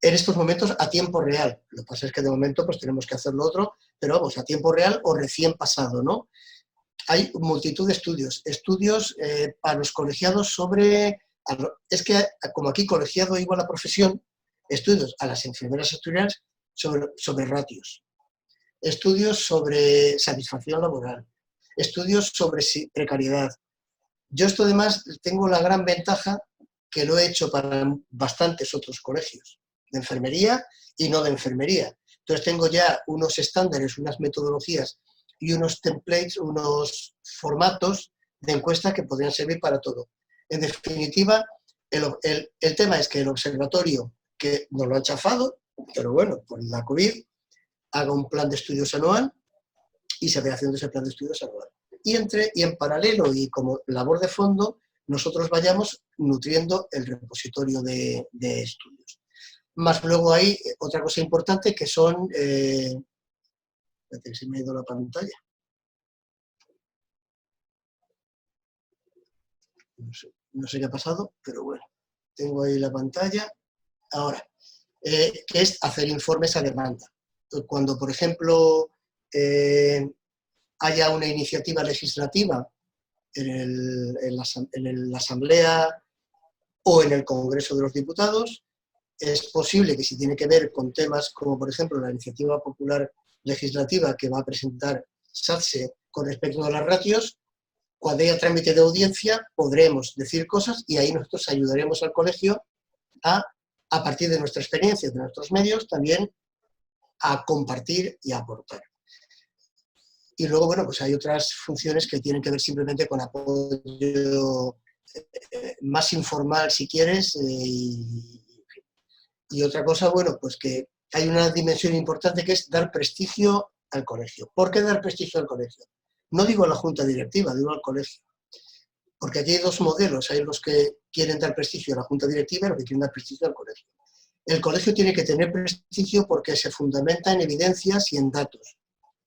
en estos momentos a tiempo real. Lo que pasa es que de momento pues tenemos que hacer lo otro, pero vamos, a tiempo real o recién pasado, ¿no? Hay multitud de estudios para los colegiados sobre... Es que como aquí colegiado igual a la profesión, estudios a las enfermeras asturianas sobre ratios, estudios sobre satisfacción laboral, estudios sobre precariedad. Yo esto además tengo la gran ventaja que lo he hecho para bastantes otros colegios de enfermería y no de enfermería. Entonces tengo ya unos estándares, unas metodologías y unos templates, unos formatos de encuesta que podrían servir para todo. En definitiva, el tema es que el observatorio, que nos lo han chafado, pero bueno, por la COVID, haga un plan de estudios anual y se vaya haciendo ese plan de estudios anual. Y en paralelo y como labor de fondo, nosotros vayamos nutriendo el repositorio de estudios. Más luego hay otra cosa importante que son... se me ha ido la pantalla. No sé qué ha pasado, pero bueno, tengo ahí la pantalla. Ahora, que es hacer informes a demanda. Cuando, por ejemplo, haya una iniciativa legislativa en la Asamblea o en el Congreso de los Diputados, es posible que si tiene que ver con temas como, por ejemplo, la iniciativa popular legislativa que va a presentar SATSE con respecto a las ratios, cuando haya trámite de audiencia podremos decir cosas y ahí nosotros ayudaremos al colegio a partir de nuestra experiencia, de nuestros medios, también a compartir y a aportar. Y luego, bueno, pues hay otras funciones que tienen que ver simplemente con apoyo más informal, si quieres, y otra cosa, bueno, pues que hay una dimensión importante que es dar prestigio al colegio. ¿Por qué dar prestigio al colegio? No digo a la junta directiva, digo al colegio. Porque aquí hay dos modelos, hay los que quieren dar prestigio a la junta directiva y los que quieren dar prestigio al colegio. El colegio tiene que tener prestigio porque se fundamenta en evidencias y en datos.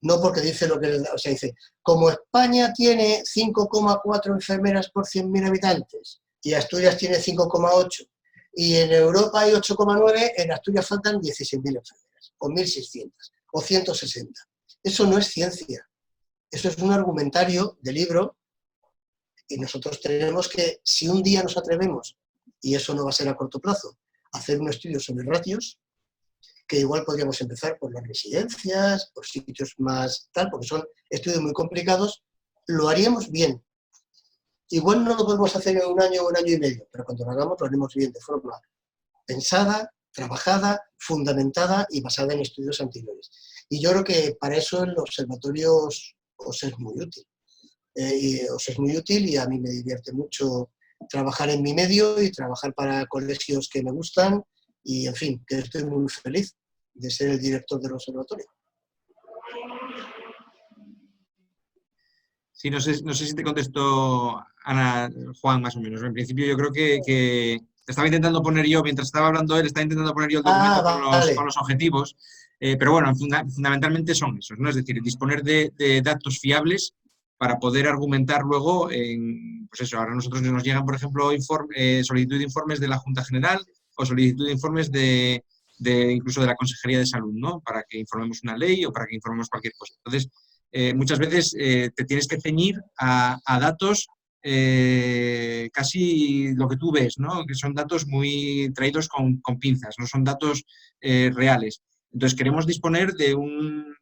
No porque dice lo que... O sea, dice, como España tiene 5,4 enfermeras por 100.000 habitantes y Asturias tiene 5,8 y en Europa hay 8,9, en Asturias faltan 16.000 enfermeras, o 1.600, o 160. Eso no es ciencia. Eso es un argumentario de libro y nosotros tenemos que, si un día nos atrevemos, y eso no va a ser a corto plazo, hacer un estudio sobre ratios, que igual podríamos empezar por las residencias, por sitios más tal, porque son estudios muy complicados, lo haríamos bien. Igual no lo podemos hacer en un año o un año y medio, pero cuando lo hagamos lo haremos bien, de forma pensada, trabajada, fundamentada y basada en estudios anteriores. Y yo creo que para eso el observatorio os es muy útil. Os es muy útil y a mí me divierte mucho trabajar en mi medio y trabajar para colegios que me gustan y, en fin, que estoy muy feliz de ser el director del observatorio. Sí, no sé si te contestó Ana, Juan, más o menos. En principio yo creo que estaba intentando poner yo, mientras estaba hablando él, estaba intentando poner yo el documento Vale. con los objetivos, pero bueno, fundamentalmente son esos, ¿no? Es decir, disponer de datos fiables para poder argumentar luego en, pues eso, ahora a nosotros nos llegan, por ejemplo, solicitud de informes de la Junta General o solicitud de informes incluso de la Consejería de Salud, ¿no? Para que informemos una ley o para que informemos cualquier cosa. Entonces, muchas veces te tienes que ceñir a datos casi lo que tú ves, ¿no? Que son datos muy traídos con pinzas, no son datos reales. Entonces queremos disponer de un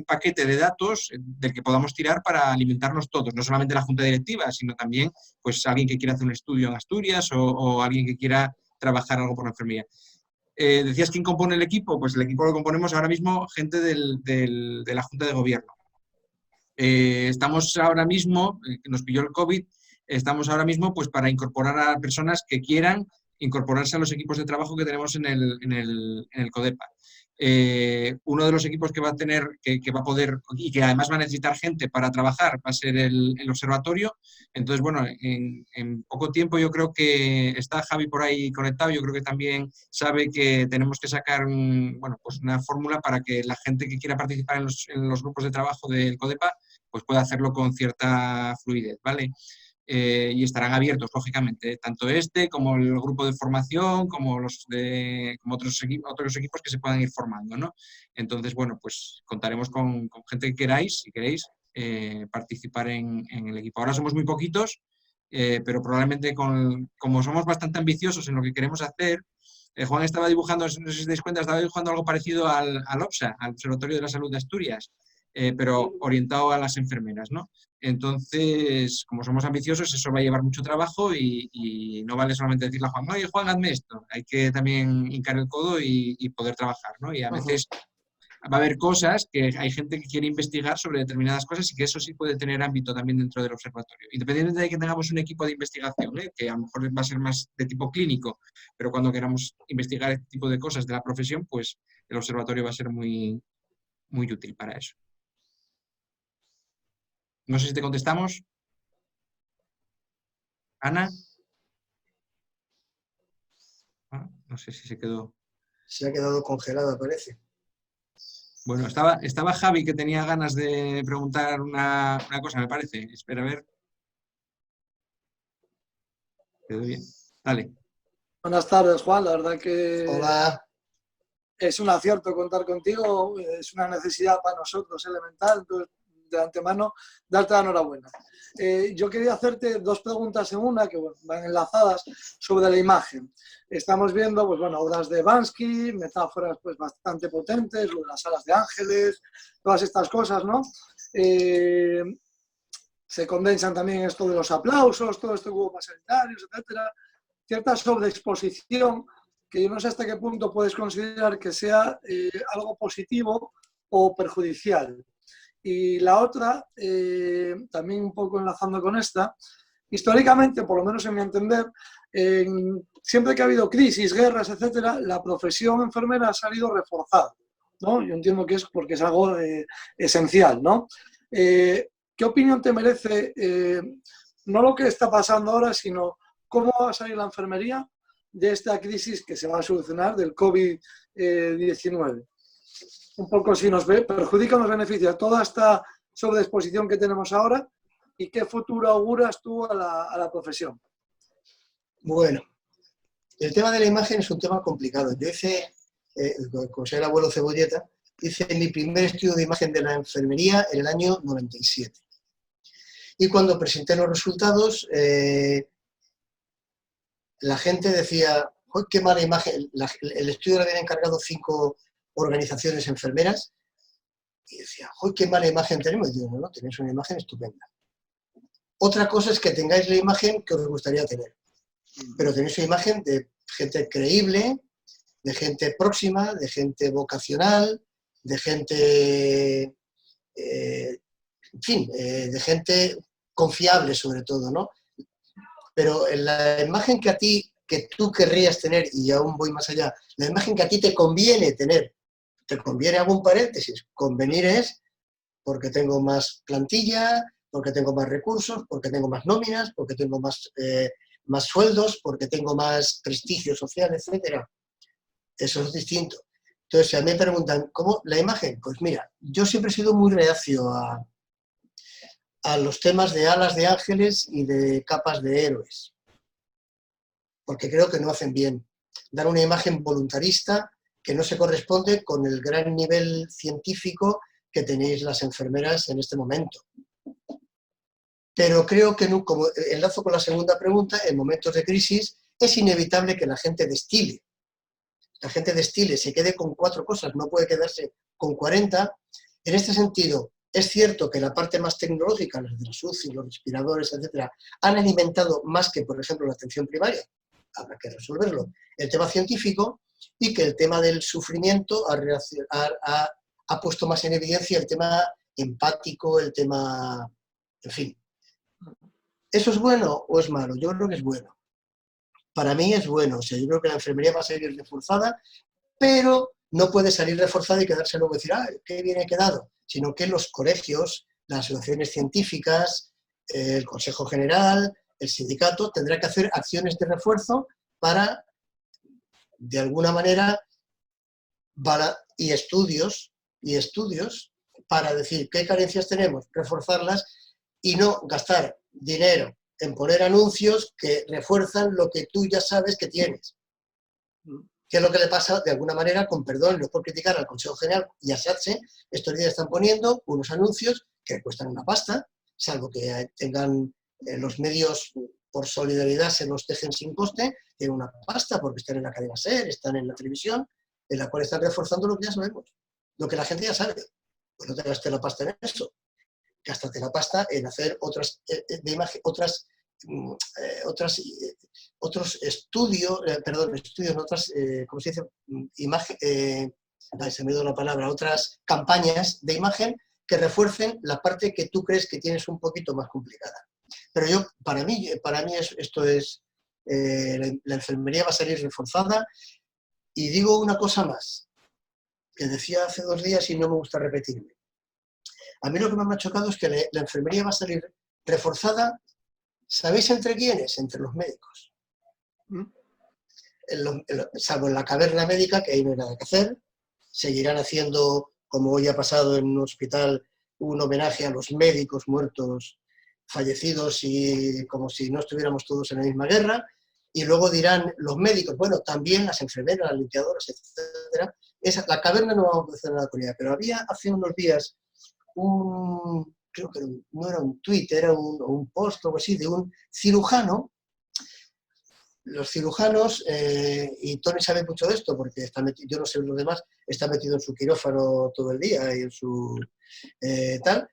paquete de datos del que podamos tirar para alimentarnos todos, no solamente la Junta Directiva, sino también pues, alguien que quiera hacer un estudio en Asturias o alguien que quiera trabajar algo por la enfermería. Decías, ¿quién compone el equipo? Pues el equipo lo componemos ahora mismo gente de la Junta de Gobierno. Estamos ahora mismo, que nos pilló el COVID, estamos ahora mismo pues para incorporar a personas que quieran incorporarse a los equipos de trabajo que tenemos en el CODEPA. Uno de los equipos que va a tener, que va a poder y que además va a necesitar gente para trabajar va a ser el observatorio. Entonces, bueno, en poco tiempo yo creo que está Javi por ahí conectado, yo creo que también sabe que tenemos que sacar pues una fórmula para que la gente que quiera participar en los grupos de trabajo del CODEPA pues pueda hacerlo con cierta fluidez, ¿vale? Y estarán abiertos, lógicamente, tanto como el grupo de formación, como otros equipos que se puedan ir formando, ¿no? Entonces, bueno, pues contaremos con gente que queráis, si queréis, participar en el equipo. Ahora somos muy poquitos, pero probablemente como somos bastante ambiciosos en lo que queremos hacer, Juan estaba dibujando, no sé si os dais cuenta, estaba dibujando algo parecido al OPSA, al Observatorio de la Salud de Asturias, pero orientado a las enfermeras, ¿no? Entonces, como somos ambiciosos, eso va a llevar mucho trabajo y no vale solamente decirle a Juan, oye, Juan, hazme esto. Hay que también hincar el codo y poder trabajar, ¿no? Y a veces va a haber cosas que hay gente que quiere investigar sobre determinadas cosas y que eso sí puede tener ámbito también dentro del observatorio. Independientemente de que tengamos un equipo de investigación, que a lo mejor va a ser más de tipo clínico, pero cuando queramos investigar este tipo de cosas de la profesión, pues el observatorio va a ser muy, muy útil para eso. No sé si te contestamos. Ana. No sé si se quedó. Se ha quedado congelada, parece. Bueno, estaba Javi, que tenía ganas de preguntar una cosa, me parece. Espera a ver. Quedó bien. Dale. Buenas tardes, Juan. La verdad que Hola. es un acierto contar contigo. Es una necesidad para nosotros elemental. Entonces, de antemano, darte la enhorabuena. Yo quería hacerte dos preguntas en una, que van enlazadas, sobre la imagen. Estamos viendo, pues bueno, obras de Bansky, metáforas pues bastante potentes, lo de las alas de ángeles, todas estas cosas, ¿no? Se condensan también esto de los aplausos, todo esto que hubo para sanitarios, etcétera. Cierta sobreexposición que yo no sé hasta qué punto puedes considerar que sea algo positivo o perjudicial. Y la otra, también un poco enlazando con esta, históricamente, por lo menos en mi entender, siempre que ha habido crisis, guerras, etcétera, la profesión enfermera ha salido reforzada, ¿no? Yo entiendo que es porque es algo esencial, ¿no? ¿Qué opinión te merece, no lo que está pasando ahora, sino cómo va a salir la enfermería de esta crisis que se va a solucionar del COVID-19? un poco si nos perjudica o nos beneficia toda esta sobreexposición que tenemos ahora y qué futuro auguras tú a la profesión. Bueno, el tema de la imagen es un tema complicado. Yo hice, como soy el abuelo Cebolleta, hice mi primer estudio de imagen de la enfermería en el año 97. Y cuando presenté los resultados, la gente decía, ¡oh, qué mala imagen! El estudio lo habían encargado 5 organizaciones enfermeras y decía, ¡oh, qué mala imagen tenemos! Y digo, no, tenéis una imagen estupenda. Otra cosa es que tengáis la imagen que os gustaría tener, pero tenéis una imagen de gente creíble, de gente próxima, de gente vocacional, de gente, en fin, de gente confiable sobre todo, ¿no? Pero la imagen que tú querrías tener, y aún voy más allá, la imagen que a ti te conviene tener, te conviene, hago un paréntesis, convenir es porque tengo más plantilla, porque tengo más recursos, porque tengo más nóminas, porque tengo más sueldos, porque tengo más prestigio social, etc. Eso es distinto. Entonces, si a mí me preguntan, ¿cómo la imagen? Pues mira, yo siempre he sido muy reacio a los temas de alas de ángeles y de capas de héroes, porque creo que no hacen bien. Dar una imagen voluntarista que no se corresponde con el gran nivel científico que tenéis las enfermeras en este momento. Pero creo que, como enlazo con la segunda pregunta, en momentos de crisis es inevitable que la gente destile. La gente destile, se quede con 4 cosas, no puede quedarse con 40. En este sentido, es cierto que la parte más tecnológica, los de las UCI, los respiradores, etcétera, han alimentado más que, por ejemplo, la atención primaria. Habrá que resolverlo. El tema científico, y que el tema del sufrimiento ha puesto más en evidencia el tema empático, el tema... En fin. ¿Eso es bueno o es malo? Yo creo que es bueno. Para mí es bueno. O sea, yo creo que la enfermería va a salir reforzada, pero no puede salir reforzada y quedarse luego y decir, ah, qué bien he quedado, sino que los colegios, las asociaciones científicas, el Consejo General, el sindicato, tendrá que hacer acciones de refuerzo para, de alguna manera, y estudios para decir qué carencias tenemos, reforzarlas y no gastar dinero en poner anuncios que refuerzan lo que tú ya sabes que tienes. ¿Qué es lo que le pasa, de alguna manera, con perdón, no es por criticar al Consejo General y a SATSE, estos días están poniendo unos anuncios que cuestan una pasta, salvo que tengan los medios por solidaridad se los dejen sin coste, tienen una pasta porque están en la cadena SER, están en la televisión, en la cual están reforzando lo que ya sabemos, lo que la gente ya sabe. Pues no te gastes la pasta en eso, gástate la pasta en hacer otros estudios, ¿cómo se dice? Se me dio la palabra, otras campañas de imagen que refuercen la parte que tú crees que tienes un poquito más complicada. Pero para mí esto es, la enfermería va a salir reforzada. Y digo una cosa más, que decía hace 2 días y no me gusta repetirme. A mí lo que me ha chocado es que la enfermería va a salir reforzada, ¿sabéis entre quiénes? Entre los médicos. Salvo en la caverna médica, que ahí no hay nada que hacer, seguirán haciendo, como hoy ha pasado en un hospital, un homenaje a los médicos muertos, fallecidos, y como si no estuviéramos todos en la misma guerra, y luego dirán los médicos, bueno, también las enfermeras, las limpiadoras, etcétera. La caverna no vamos a hacer nada con ella, pero había hace unos días creo que no era un tuit, era un post o algo así, de un cirujano. Los cirujanos, y Tony sabe mucho de esto, porque yo no sé los demás, está metido en su quirófano todo el día y en su tal.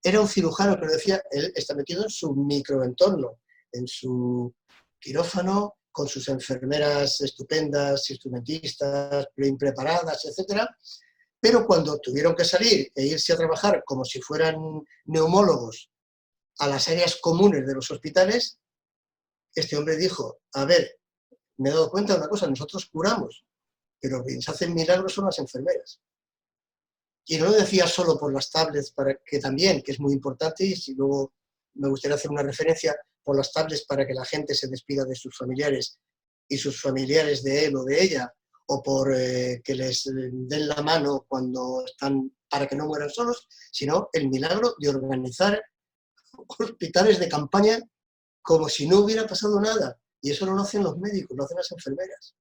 Era un cirujano que lo decía, él está metido en su microentorno, en su quirófano, con sus enfermeras estupendas, instrumentistas, bien preparadas, etcétera. Pero cuando tuvieron que salir e irse a trabajar como si fueran neumólogos a las áreas comunes de los hospitales, este hombre dijo, a ver, me he dado cuenta de una cosa, nosotros curamos, pero quienes hacen milagros son las enfermeras. Y no lo decía solo por las tablets, que también, que es muy importante, y si luego me gustaría hacer una referencia por las tablets para que la gente se despida de sus familiares y sus familiares de él o de ella, o por que les den la mano cuando están, para que no mueran solos, sino el milagro de organizar hospitales de campaña como si no hubiera pasado nada. Y eso no lo hacen los médicos, lo hacen las enfermeras.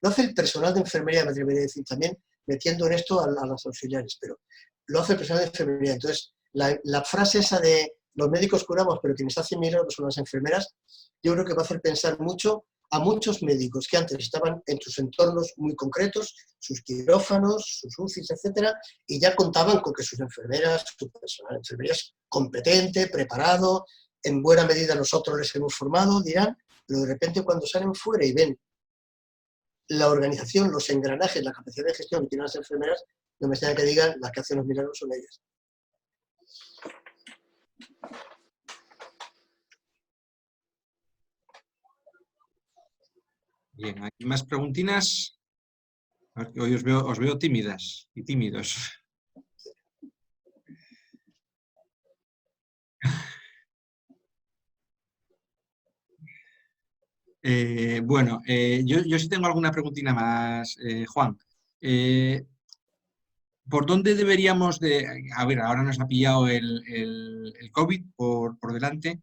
Lo hace el personal de enfermería, me atrevería a decir también, metiendo en esto a las auxiliares, pero lo hace el personal de enfermería. Entonces, la frase esa de los médicos curamos, pero quienes hacen milagros son las enfermeras, yo creo que va a hacer pensar mucho a muchos médicos que antes estaban en sus entornos muy concretos, sus quirófanos, sus UCIs, etcétera, y ya contaban con que sus enfermeras, su personal de enfermería es competente, preparado, en buena medida nosotros les hemos formado, dirán, pero de repente cuando salen fuera y ven la organización, los engranajes, la capacidad de gestión que tienen las enfermeras, no me extraña que digan las que hacen los milagros son ellas. Bien, ¿hay más preguntinas? Hoy os veo tímidas y tímidos. Bueno, yo sí tengo alguna preguntina más, Juan. ¿Por dónde deberíamos de...? A ver, ahora nos ha pillado el COVID por delante,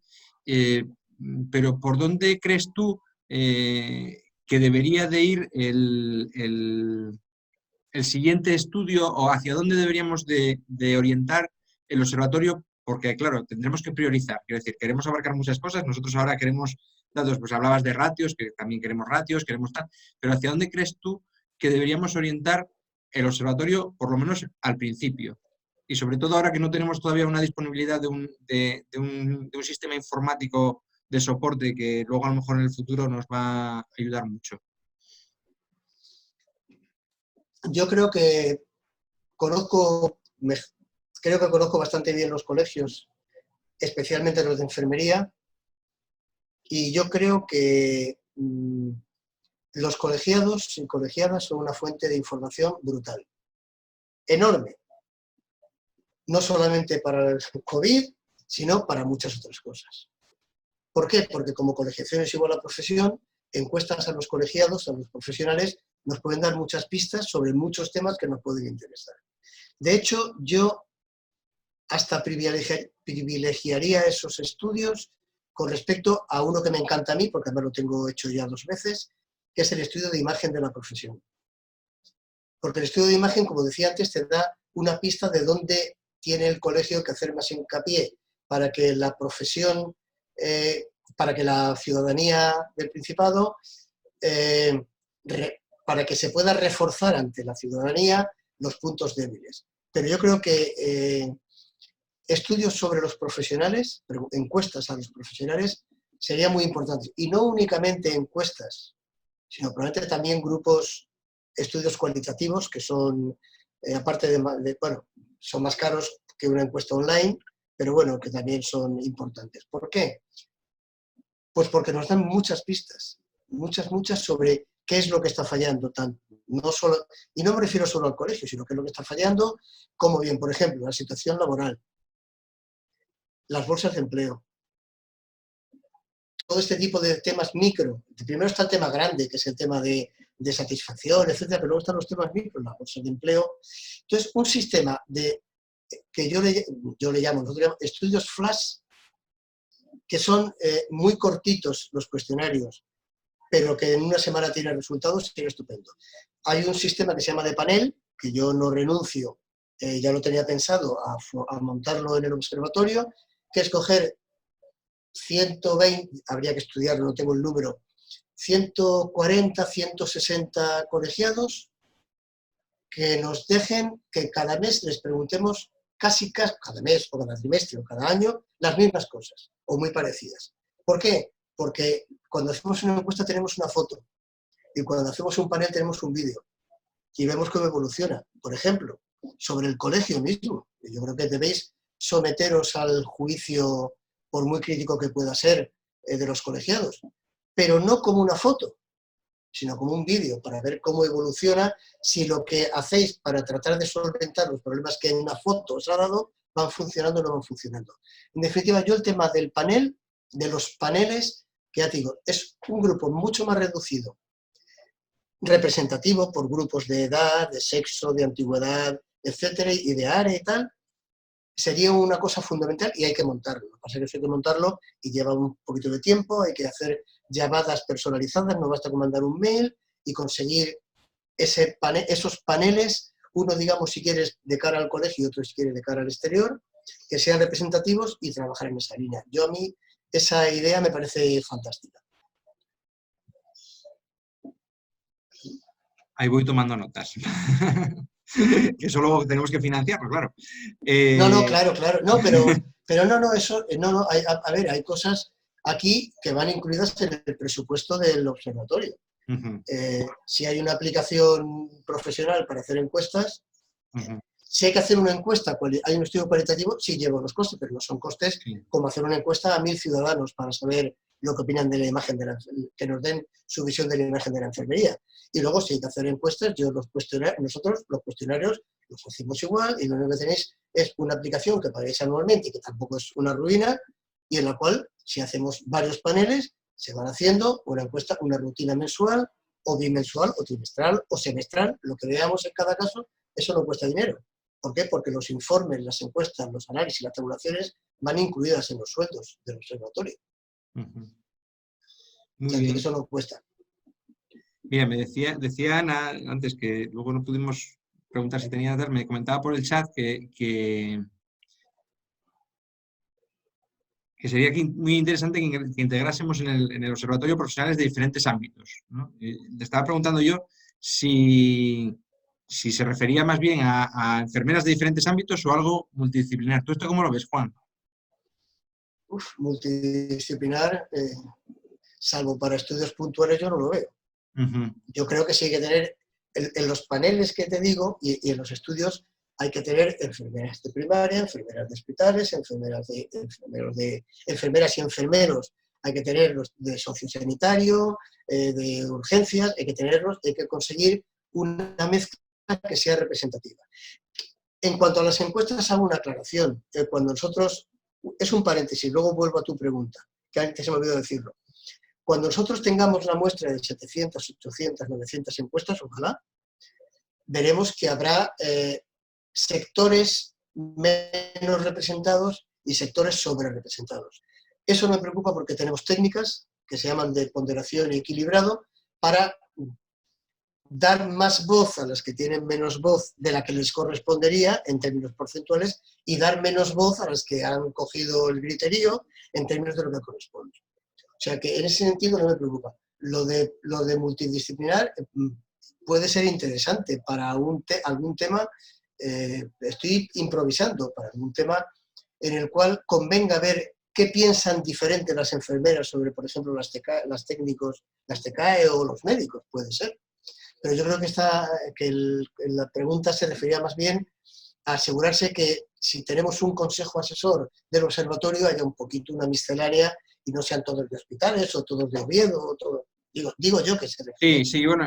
pero ¿por dónde crees tú que debería de ir el siguiente estudio o hacia dónde deberíamos de orientar el observatorio? Porque, claro, tendremos que priorizar. Quiero decir, queremos abarcar muchas cosas. Nosotros ahora queremos datos, pues hablabas de ratios, que también queremos ratios, queremos tal. Pero ¿hacia dónde crees tú que deberíamos orientar el observatorio, por lo menos al principio? Y sobre todo ahora que no tenemos todavía una disponibilidad de un sistema informático de soporte que luego a lo mejor en el futuro nos va a ayudar mucho. Yo creo que conozco bastante bien los colegios, especialmente los de enfermería, y yo creo que los colegiados y colegiadas son una fuente de información brutal, enorme, no solamente para el COVID, sino para muchas otras cosas. ¿Por qué? Porque como colegiación es igual a profesión, encuestas a los colegiados, a los profesionales, nos pueden dar muchas pistas sobre muchos temas que nos pueden interesar. De hecho, yo hasta privilegiaría esos estudios con respecto a uno que me encanta a mí, porque además lo tengo hecho ya 2 veces, que es el estudio de imagen de la profesión. Porque el estudio de imagen, como decía antes, te da una pista de dónde tiene el colegio que hacer más hincapié para que la profesión, para que la ciudadanía del Principado, para que se pueda reforzar ante la ciudadanía los puntos débiles. Pero yo creo que estudios sobre los profesionales, encuestas a los profesionales, sería muy importante. Y no únicamente encuestas, sino probablemente también grupos, estudios cualitativos, que son, aparte bueno, son más caros que una encuesta online, pero bueno, que también son importantes. ¿Por qué? Pues porque nos dan muchas pistas, muchas sobre qué es lo que está fallando, no solo, y no me refiero solo al colegio, sino qué es lo que está fallando, como bien, por ejemplo, la situación laboral, las bolsas de empleo, todo este tipo de temas micro. Primero está el tema grande, que es el tema de satisfacción, etcétera, pero luego están los temas micro, las bolsas de empleo. Entonces, un sistema que yo le llamo, nosotros llamamos estudios flash, que son muy cortitos los cuestionarios, pero que en una semana tienen resultados, sería estupendo. Hay un sistema que se llama de panel, que yo no renuncio, ya lo tenía pensado, a montarlo en el observatorio, que es coger 120, habría que estudiarlo, no tengo el número, 140, 160 colegiados, que nos dejen que cada mes les preguntemos casi cada mes o cada trimestre o cada año las mismas cosas o muy parecidas. ¿Por qué? Porque cuando hacemos una encuesta tenemos una foto y cuando hacemos un panel tenemos un vídeo y vemos cómo evoluciona. Por ejemplo, sobre el colegio mismo. Yo creo que debéis someteros al juicio, por muy crítico que pueda ser, de los colegiados, pero no como una foto, sino como un vídeo, para ver cómo evoluciona, si lo que hacéis para tratar de solventar los problemas que en una foto os ha dado, van funcionando o no van funcionando. En definitiva, yo el tema del panel, de los paneles, que ya te digo, es un grupo mucho más reducido, representativo por grupos de edad, de sexo, de antigüedad, etcétera, y de área y tal, sería una cosa fundamental y hay que montarlo. Lo que pasa es que hay que montarlo y lleva un poquito de tiempo, hay que hacer llamadas personalizadas, no basta con mandar un mail y conseguir esos paneles, uno, digamos, si quieres de cara al colegio y otro si quieres de cara al exterior, que sean representativos y trabajar en esa línea. A mí esa idea me parece fantástica. Ahí voy tomando notas. Que eso luego tenemos que financiarlo, claro. No, claro. No, pero no, eso, no, a ver, hay cosas aquí que van incluidas en el presupuesto del observatorio. Si hay una aplicación profesional para hacer encuestas, si hay que hacer una encuesta, hay un estudio cualitativo, sí lleva los costes, pero no son costes como hacer una encuesta a 1000 ciudadanos para saber lo que opinan de la imagen, que nos den su visión de la imagen de la enfermería. Y luego, si hay que hacer encuestas, nosotros los cuestionarios los hacemos igual y lo único que tenéis es una aplicación que pagáis anualmente y que tampoco es una ruina y en la cual, si hacemos varios paneles, se van haciendo una encuesta, una rutina mensual o bimensual o trimestral o semestral, lo que veamos en cada caso, eso no cuesta dinero. ¿Por qué? Porque los informes, las encuestas, los análisis, las tabulaciones van incluidas en los sueldos del observatorio. Muy bien. Eso no cuesta. Mira, me decía Ana antes que luego no pudimos preguntar si tenía que me comentaba por el chat que sería muy interesante que integrásemos en el observatorio profesionales de diferentes ámbitos, ¿no? Le estaba preguntando yo si se refería más bien a enfermeras de diferentes ámbitos o algo multidisciplinar. ¿Tú esto cómo lo ves, Juan? Multidisciplinar, salvo para estudios puntuales, yo no lo veo. Yo creo que sí hay que tener, en los paneles que te digo y en los estudios, hay que tener enfermeras de primaria, enfermeras de hospitales, enfermeras y enfermeros, hay que tenerlos de sociosanitario, de urgencias, hay que conseguir una mezcla que sea representativa. En cuanto a las encuestas, hago una aclaración. Cuando nosotros, es un paréntesis, luego vuelvo a tu pregunta, que antes se me olvidó decirlo. Cuando nosotros tengamos la muestra de 700, 800, 900 encuestas, ojalá, veremos que habrá sectores menos representados y sectores sobre representados. Eso me preocupa porque tenemos técnicas que se llaman de ponderación y equilibrado para dar más voz a las que tienen menos voz de la que les correspondería en términos porcentuales y dar menos voz a las que han cogido el griterío en términos de lo que corresponde. O sea que en ese sentido no me preocupa. Lo de multidisciplinar puede ser interesante para algún tema, estoy improvisando para algún tema en el cual convenga ver qué piensan diferente las enfermeras sobre, por ejemplo, las técnicos, las TCAE o los médicos, puede ser. Pero yo creo que la pregunta se refería más bien a asegurarse que si tenemos un consejo asesor del observatorio haya un poquito una miscelánea y no sean todos de hospitales o todos de Oviedo, o todo. Digo yo que se refiere. Sí, bueno,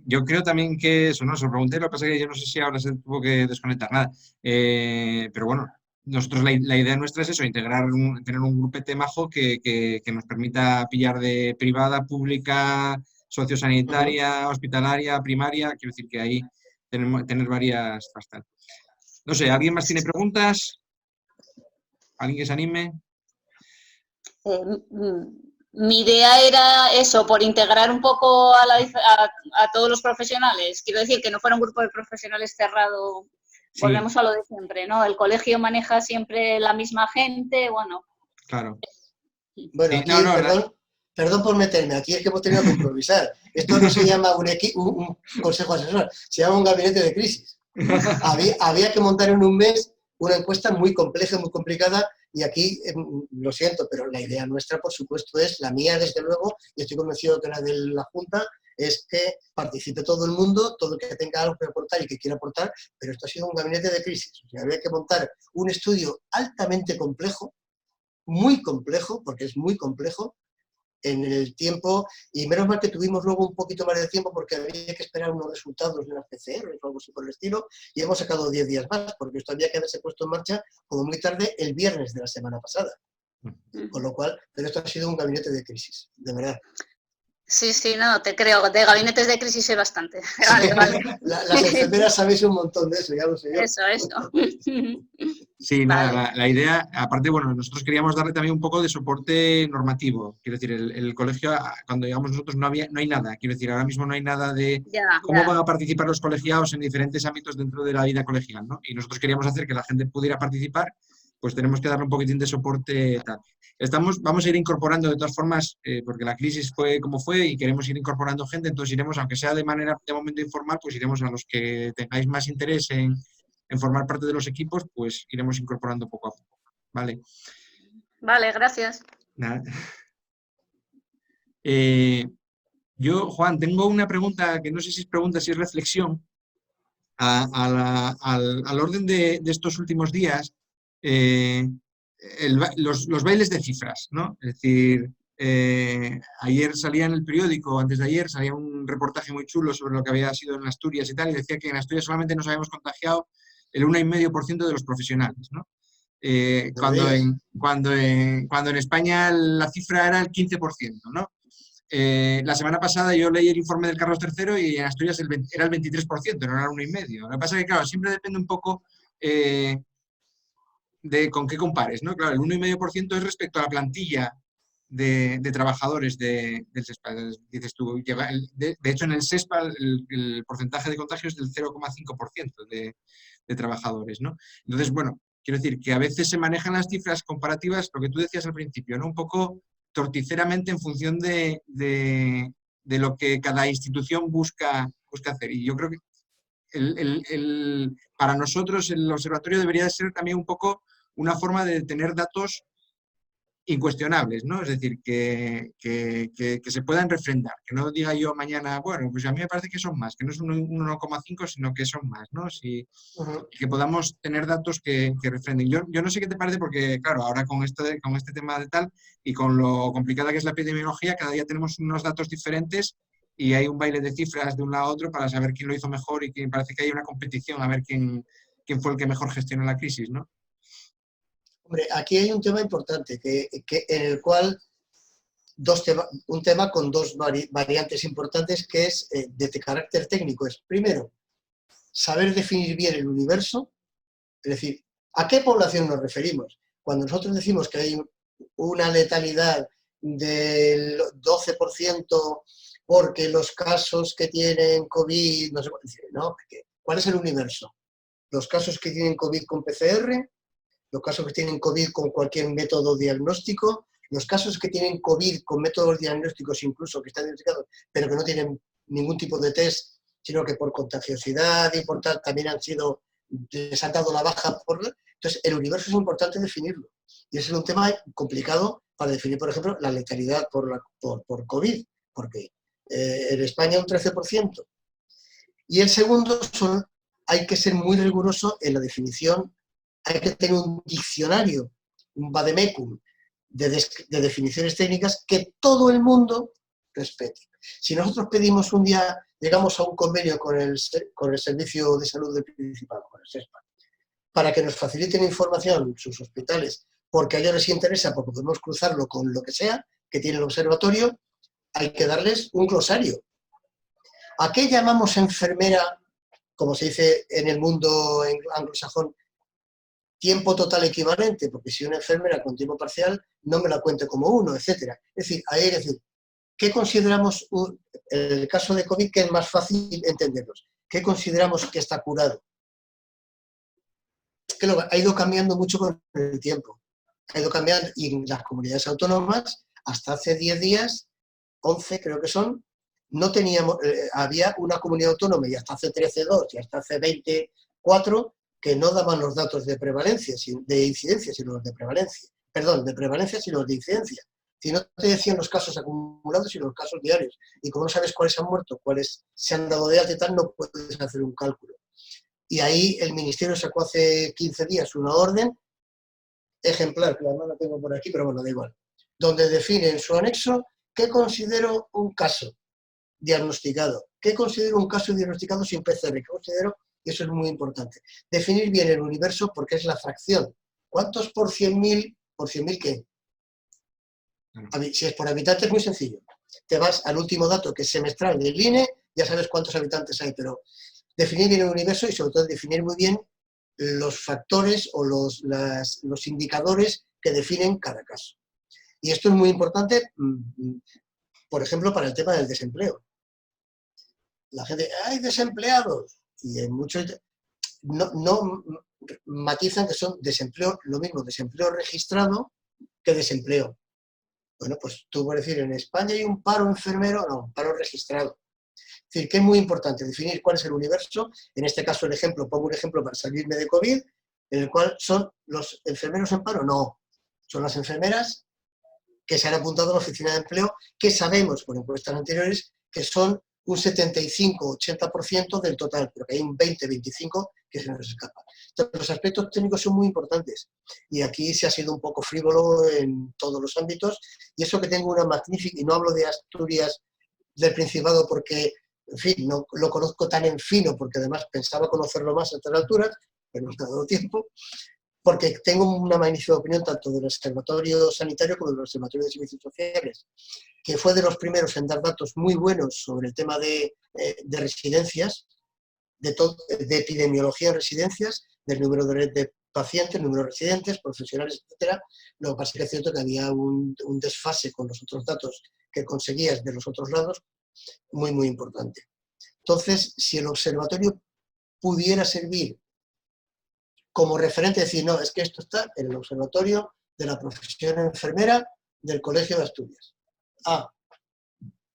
yo creo también que eso, ¿no? Se lo pregunté, lo que pasa es que yo no sé si ahora se tuvo que desconectar nada. Pero bueno, nosotros la idea nuestra es eso, tener un grupete majo que nos permita pillar de privada, pública, sociosanitaria, hospitalaria, primaria, quiero decir que ahí tener varias bastante. No sé, ¿alguien más tiene preguntas? ¿Alguien que se anime? Mi idea era eso, por integrar un poco a todos los profesionales. Quiero decir, que no fuera un grupo de profesionales cerrado. Sí. Volvemos a lo de siempre, ¿no? El colegio maneja siempre la misma gente, bueno. Claro. Bueno, aquí, perdón por meterme, aquí es que hemos tenido que improvisar. Esto no se llama un consejo asesor, se llama un gabinete de crisis. Había que montar en un mes una encuesta muy compleja, muy complicada, y aquí, lo siento, pero la idea nuestra, por supuesto, es la mía, desde luego, y estoy convencido que la de la Junta, es que participe todo el mundo, todo el que tenga algo que aportar y que quiera aportar, pero esto ha sido un gabinete de crisis. O sea, había que montar un estudio altamente complejo, muy complejo, porque es muy complejo, en el tiempo, y menos mal que tuvimos luego un poquito más de tiempo porque había que esperar unos resultados de las PCR o algo así por el estilo, y hemos sacado 10 días más, porque esto había que haberse puesto en marcha como muy tarde el viernes de la semana pasada. Con lo cual, pero esto ha sido un gabinete de crisis, de verdad. Sí, sí, no, te creo. De gabinetes de crisis sé bastante. Vale, vale. Las enfermeras sabéis un montón de eso, ya lo sé yo. Eso. Sí, Vale. nada, la idea, aparte, bueno, nosotros queríamos darle también un poco de soporte normativo. Quiero decir, el colegio, cuando llegamos nosotros no hay nada. Quiero decir, ahora mismo no hay nada de Ya, cómo van a participar los colegiados en diferentes ámbitos dentro de la vida colegial, ¿no? Y nosotros queríamos hacer que la gente pudiera participar, pues tenemos que darle un poquitín de soporte tal. Vamos a ir incorporando de todas formas, porque la crisis fue como fue y queremos ir incorporando gente, entonces iremos, aunque sea de manera de momento informal, pues iremos a los que tengáis más interés en formar parte de los equipos, pues iremos incorporando poco a poco. Vale. Vale, gracias. Nada. Yo, Juan, tengo una pregunta que no sé si es pregunta, si es reflexión. Al orden de estos últimos días, los bailes de cifras, ¿no? Es decir, ayer salía en el periódico, antes de ayer, salía un reportaje muy chulo sobre lo que había sido en Asturias y tal, y decía que en Asturias solamente nos habíamos contagiado el 1,5% de los profesionales, ¿no? Cuando en España la cifra era el 15%, ¿no? La semana pasada yo leí el informe del Carlos III y en Asturias era el 23%, no era el 1,5%. Lo que pasa es que, claro, siempre depende un poco de con qué compares, ¿no? Claro, el 1,5% es respecto a la plantilla de trabajadores del SESPA. Dices tú, de hecho, en el SESPA el porcentaje de contagio es del 0,5% de trabajadores, ¿no? Entonces, bueno, quiero decir que a veces se manejan las cifras comparativas, lo que tú decías al principio, ¿no? Un poco torticeramente en función de lo que cada institución busca hacer. Y yo creo que para nosotros el observatorio debería de ser también un poco una forma de tener datos incuestionables, ¿no? Es decir, que se puedan refrendar, que no diga yo mañana, bueno, pues a mí me parece que son más, que no es un 1,5, sino que son más, ¿no? Que podamos tener datos que refrenden. Yo no sé qué te parece, porque claro, ahora con este tema de tal y con lo complicada que es la epidemiología, cada día tenemos unos datos diferentes y hay un baile de cifras de un lado a otro para saber quién lo hizo mejor y que parece que hay una competición a ver quién fue el que mejor gestionó la crisis, ¿no? Hombre, aquí hay un tema importante, en el cual un tema con dos variantes importantes que es de carácter técnico. Es, primero, saber definir bien el universo, es decir, ¿a qué población nos referimos? Cuando nosotros decimos que hay una letalidad del 12% porque los casos que tienen COVID, no sé, ¿no? ¿Cuál es el universo? Los casos que tienen COVID con PCR, los casos que tienen COVID con cualquier método diagnóstico, los casos que tienen COVID con métodos diagnósticos incluso que están diagnosticados, pero que no tienen ningún tipo de test, sino que por contagiosidad y por tal también les han dado la baja. Entonces, el universo es importante definirlo. Y ese es un tema complicado para definir, por ejemplo, la letalidad por COVID, porque en España un 13%. Y el segundo, hay que ser muy riguroso en la definición. Hay que tener un diccionario, un vademecum de definiciones técnicas que todo el mundo respete. Si nosotros pedimos un día, llegamos a un convenio con el Servicio de Salud del Principado, con el SESPA, para que nos faciliten información sus hospitales, porque a ellos les interesa, porque podemos cruzarlo con lo que sea que tiene el observatorio, hay que darles un glosario. ¿A qué llamamos enfermera, como se dice en el mundo anglosajón, tiempo total equivalente? Porque si una enfermera con tiempo parcial no me la cuente como uno, etc. Es decir, ¿qué consideramos, en el caso de COVID, que es más fácil entenderlos? ¿Qué consideramos que está curado? Es que ha ido cambiando mucho con el tiempo. Ha ido cambiando, y en las comunidades autónomas, hasta hace 10 días, 11 creo que son, no teníamos, había una comunidad autónoma, y hasta hace 13,2, y hasta hace 24, que no daban los datos de prevalencia, de incidencia, sino los de prevalencia. Perdón, de prevalencia, sino los de incidencia. Si no te decían los casos acumulados, sino los casos diarios. Y como no sabes cuáles han muerto, cuáles se han dado de alta y tal, no puedes hacer un cálculo. Y ahí el Ministerio sacó hace 15 días una orden ejemplar, que no la tengo por aquí, pero bueno, da igual, donde define en su anexo qué considero un caso diagnosticado, qué considero un caso diagnosticado sin PCR, qué considero, y eso es muy importante. Definir bien el universo porque es la fracción. ¿Cuántos por 100.000? ¿Por 100.000 qué? Si es por habitante es muy sencillo. te vas al último dato, que es semestral del INE, ya sabes cuántos habitantes hay, pero definir bien el universo y sobre todo definir muy bien los factores o los indicadores que definen cada caso. Y esto es muy importante, por ejemplo, para el tema del desempleo. La gente, ¡hay desempleados! Y en muchos no matizan que son desempleo, lo mismo, desempleo registrado que desempleo. Bueno, pues tú puedes decir, en España hay un paro enfermero, no, un paro registrado. Es decir, que es muy importante definir cuál es el universo. En este caso, pongo un ejemplo para salirme de COVID, en el cual son los enfermeros en paro. No, son las enfermeras que se han apuntado a la oficina de empleo, que sabemos por encuestas anteriores que son un 75-80% del total, pero que hay un 20-25% que se nos escapa. Entonces, los aspectos técnicos son muy importantes y aquí se ha sido un poco frívolo en todos los ámbitos, y eso que tengo una magnífica, y no hablo de Asturias del Principado porque, en fin, no lo conozco tan en fino, porque además pensaba conocerlo más a estas alturas, pero no me ha dado tiempo, porque tengo una magnífica opinión tanto del Observatorio Sanitario como del Observatorio de Servicios Sociales, que fue de los primeros en dar datos muy buenos sobre el tema de residencias, de epidemiología en residencias, del número de pacientes, el número de residentes, profesionales, etcétera. Lo que pasa es que es cierto que había un desfase con los otros datos que conseguías de los otros lados muy, muy importante. Entonces, si el observatorio pudiera servir como referente, decir, no, es que esto está en el observatorio de la profesión enfermera del Colegio de Asturias.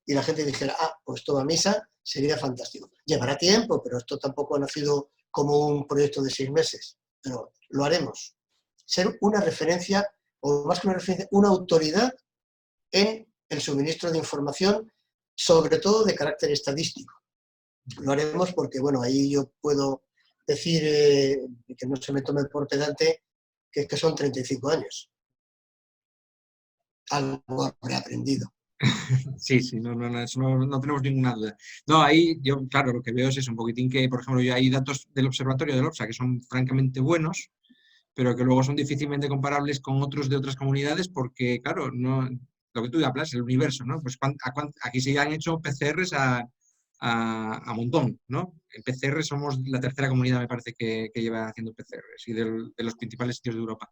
Y la gente dijera, pues toma misa, sería fantástico. Llevará tiempo, pero esto tampoco ha nacido como un proyecto de 6 meses, pero lo haremos. Ser una referencia, o más que una referencia, una autoridad en el suministro de información, sobre todo de carácter estadístico. Lo haremos porque, bueno, ahí yo puedo decir, que no se me tome por pedante, que es que son 35 años. Algo habré aprendido. Sí, eso no tenemos ninguna duda. No, ahí yo, claro, lo que veo es eso, un poquitín que, por ejemplo, hay datos del observatorio del OPSA que son francamente buenos, pero que luego son difícilmente comparables con otros de otras comunidades porque, claro, no, lo que tú hablas, el universo, ¿no? Pues aquí se han hecho PCRs a montón, ¿no? En PCR somos la tercera comunidad, me parece, que lleva haciendo PCRs y de los principales sitios de Europa.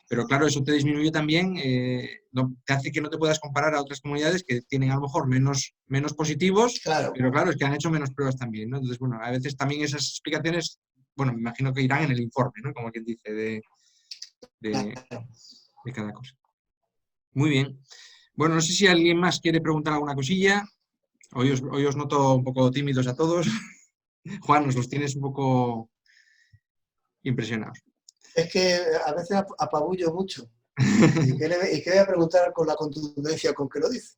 Pero claro, eso te disminuye también, te hace que no te puedas comparar a otras comunidades que tienen a lo mejor menos positivos, claro. Pero claro, es que han hecho menos pruebas también, ¿no? Entonces, bueno, a veces también esas explicaciones, bueno, me imagino que irán en el informe, ¿no? Como quien dice, de cada cosa. Muy bien. Bueno, no sé si alguien más quiere preguntar alguna cosilla. Hoy os noto un poco tímidos a todos. Juan, nos los tienes un poco impresionados. Es que a veces apabullo mucho. ¿Y qué voy a preguntar con la contundencia con que lo dice?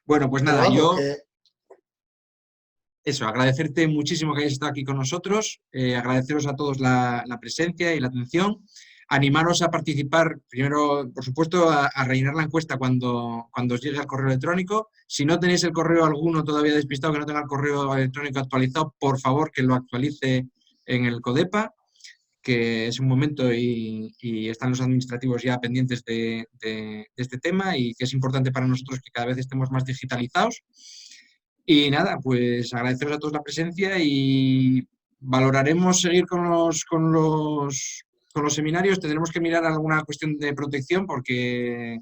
Bueno, pues nada, vamos, Eso, agradecerte muchísimo que hayáis estado aquí con nosotros, agradeceros a todos la presencia y la atención, animaros a participar, primero, por supuesto, a rellenar la encuesta cuando os llegue el correo electrónico. Si no tenéis el correo alguno todavía despistado, que no tenga el correo electrónico actualizado, por favor que lo actualice en el CODEPA, que es un momento y están los administrativos ya pendientes de este tema y que es importante para nosotros que cada vez estemos más digitalizados. Y nada, pues agradeceros a todos la presencia y valoraremos seguir con los seminarios. Tendremos que mirar alguna cuestión de protección porque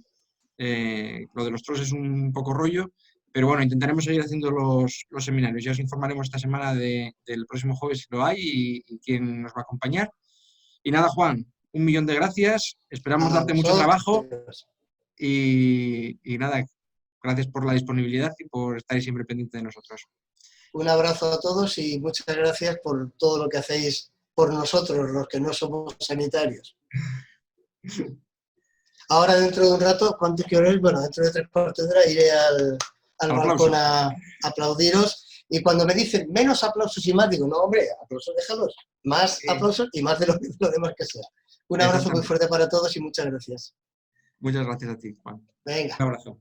lo de los trolls es un poco rollo, pero bueno, intentaremos seguir haciendo los seminarios. Ya os informaremos esta semana del próximo jueves si lo hay y quién nos va a acompañar. Y nada, Juan, 1.000.000 de gracias. Esperamos darte mucho trabajo y nada, gracias por la disponibilidad y por estar siempre pendiente de nosotros. Un abrazo a todos y muchas gracias por todo lo que hacéis por nosotros, los que no somos sanitarios. Ahora, dentro de un rato, ¿cuánto que hora es? Bueno, dentro de 3/4 de hora iré al balcón a aplaudiros. Y cuando me dicen menos aplausos y más, digo, no, hombre, aplausos déjalos. Más aplausos y más de lo demás que sea. Un abrazo muy fuerte para todos y muchas gracias. Muchas gracias a ti, Juan. Venga. Un abrazo.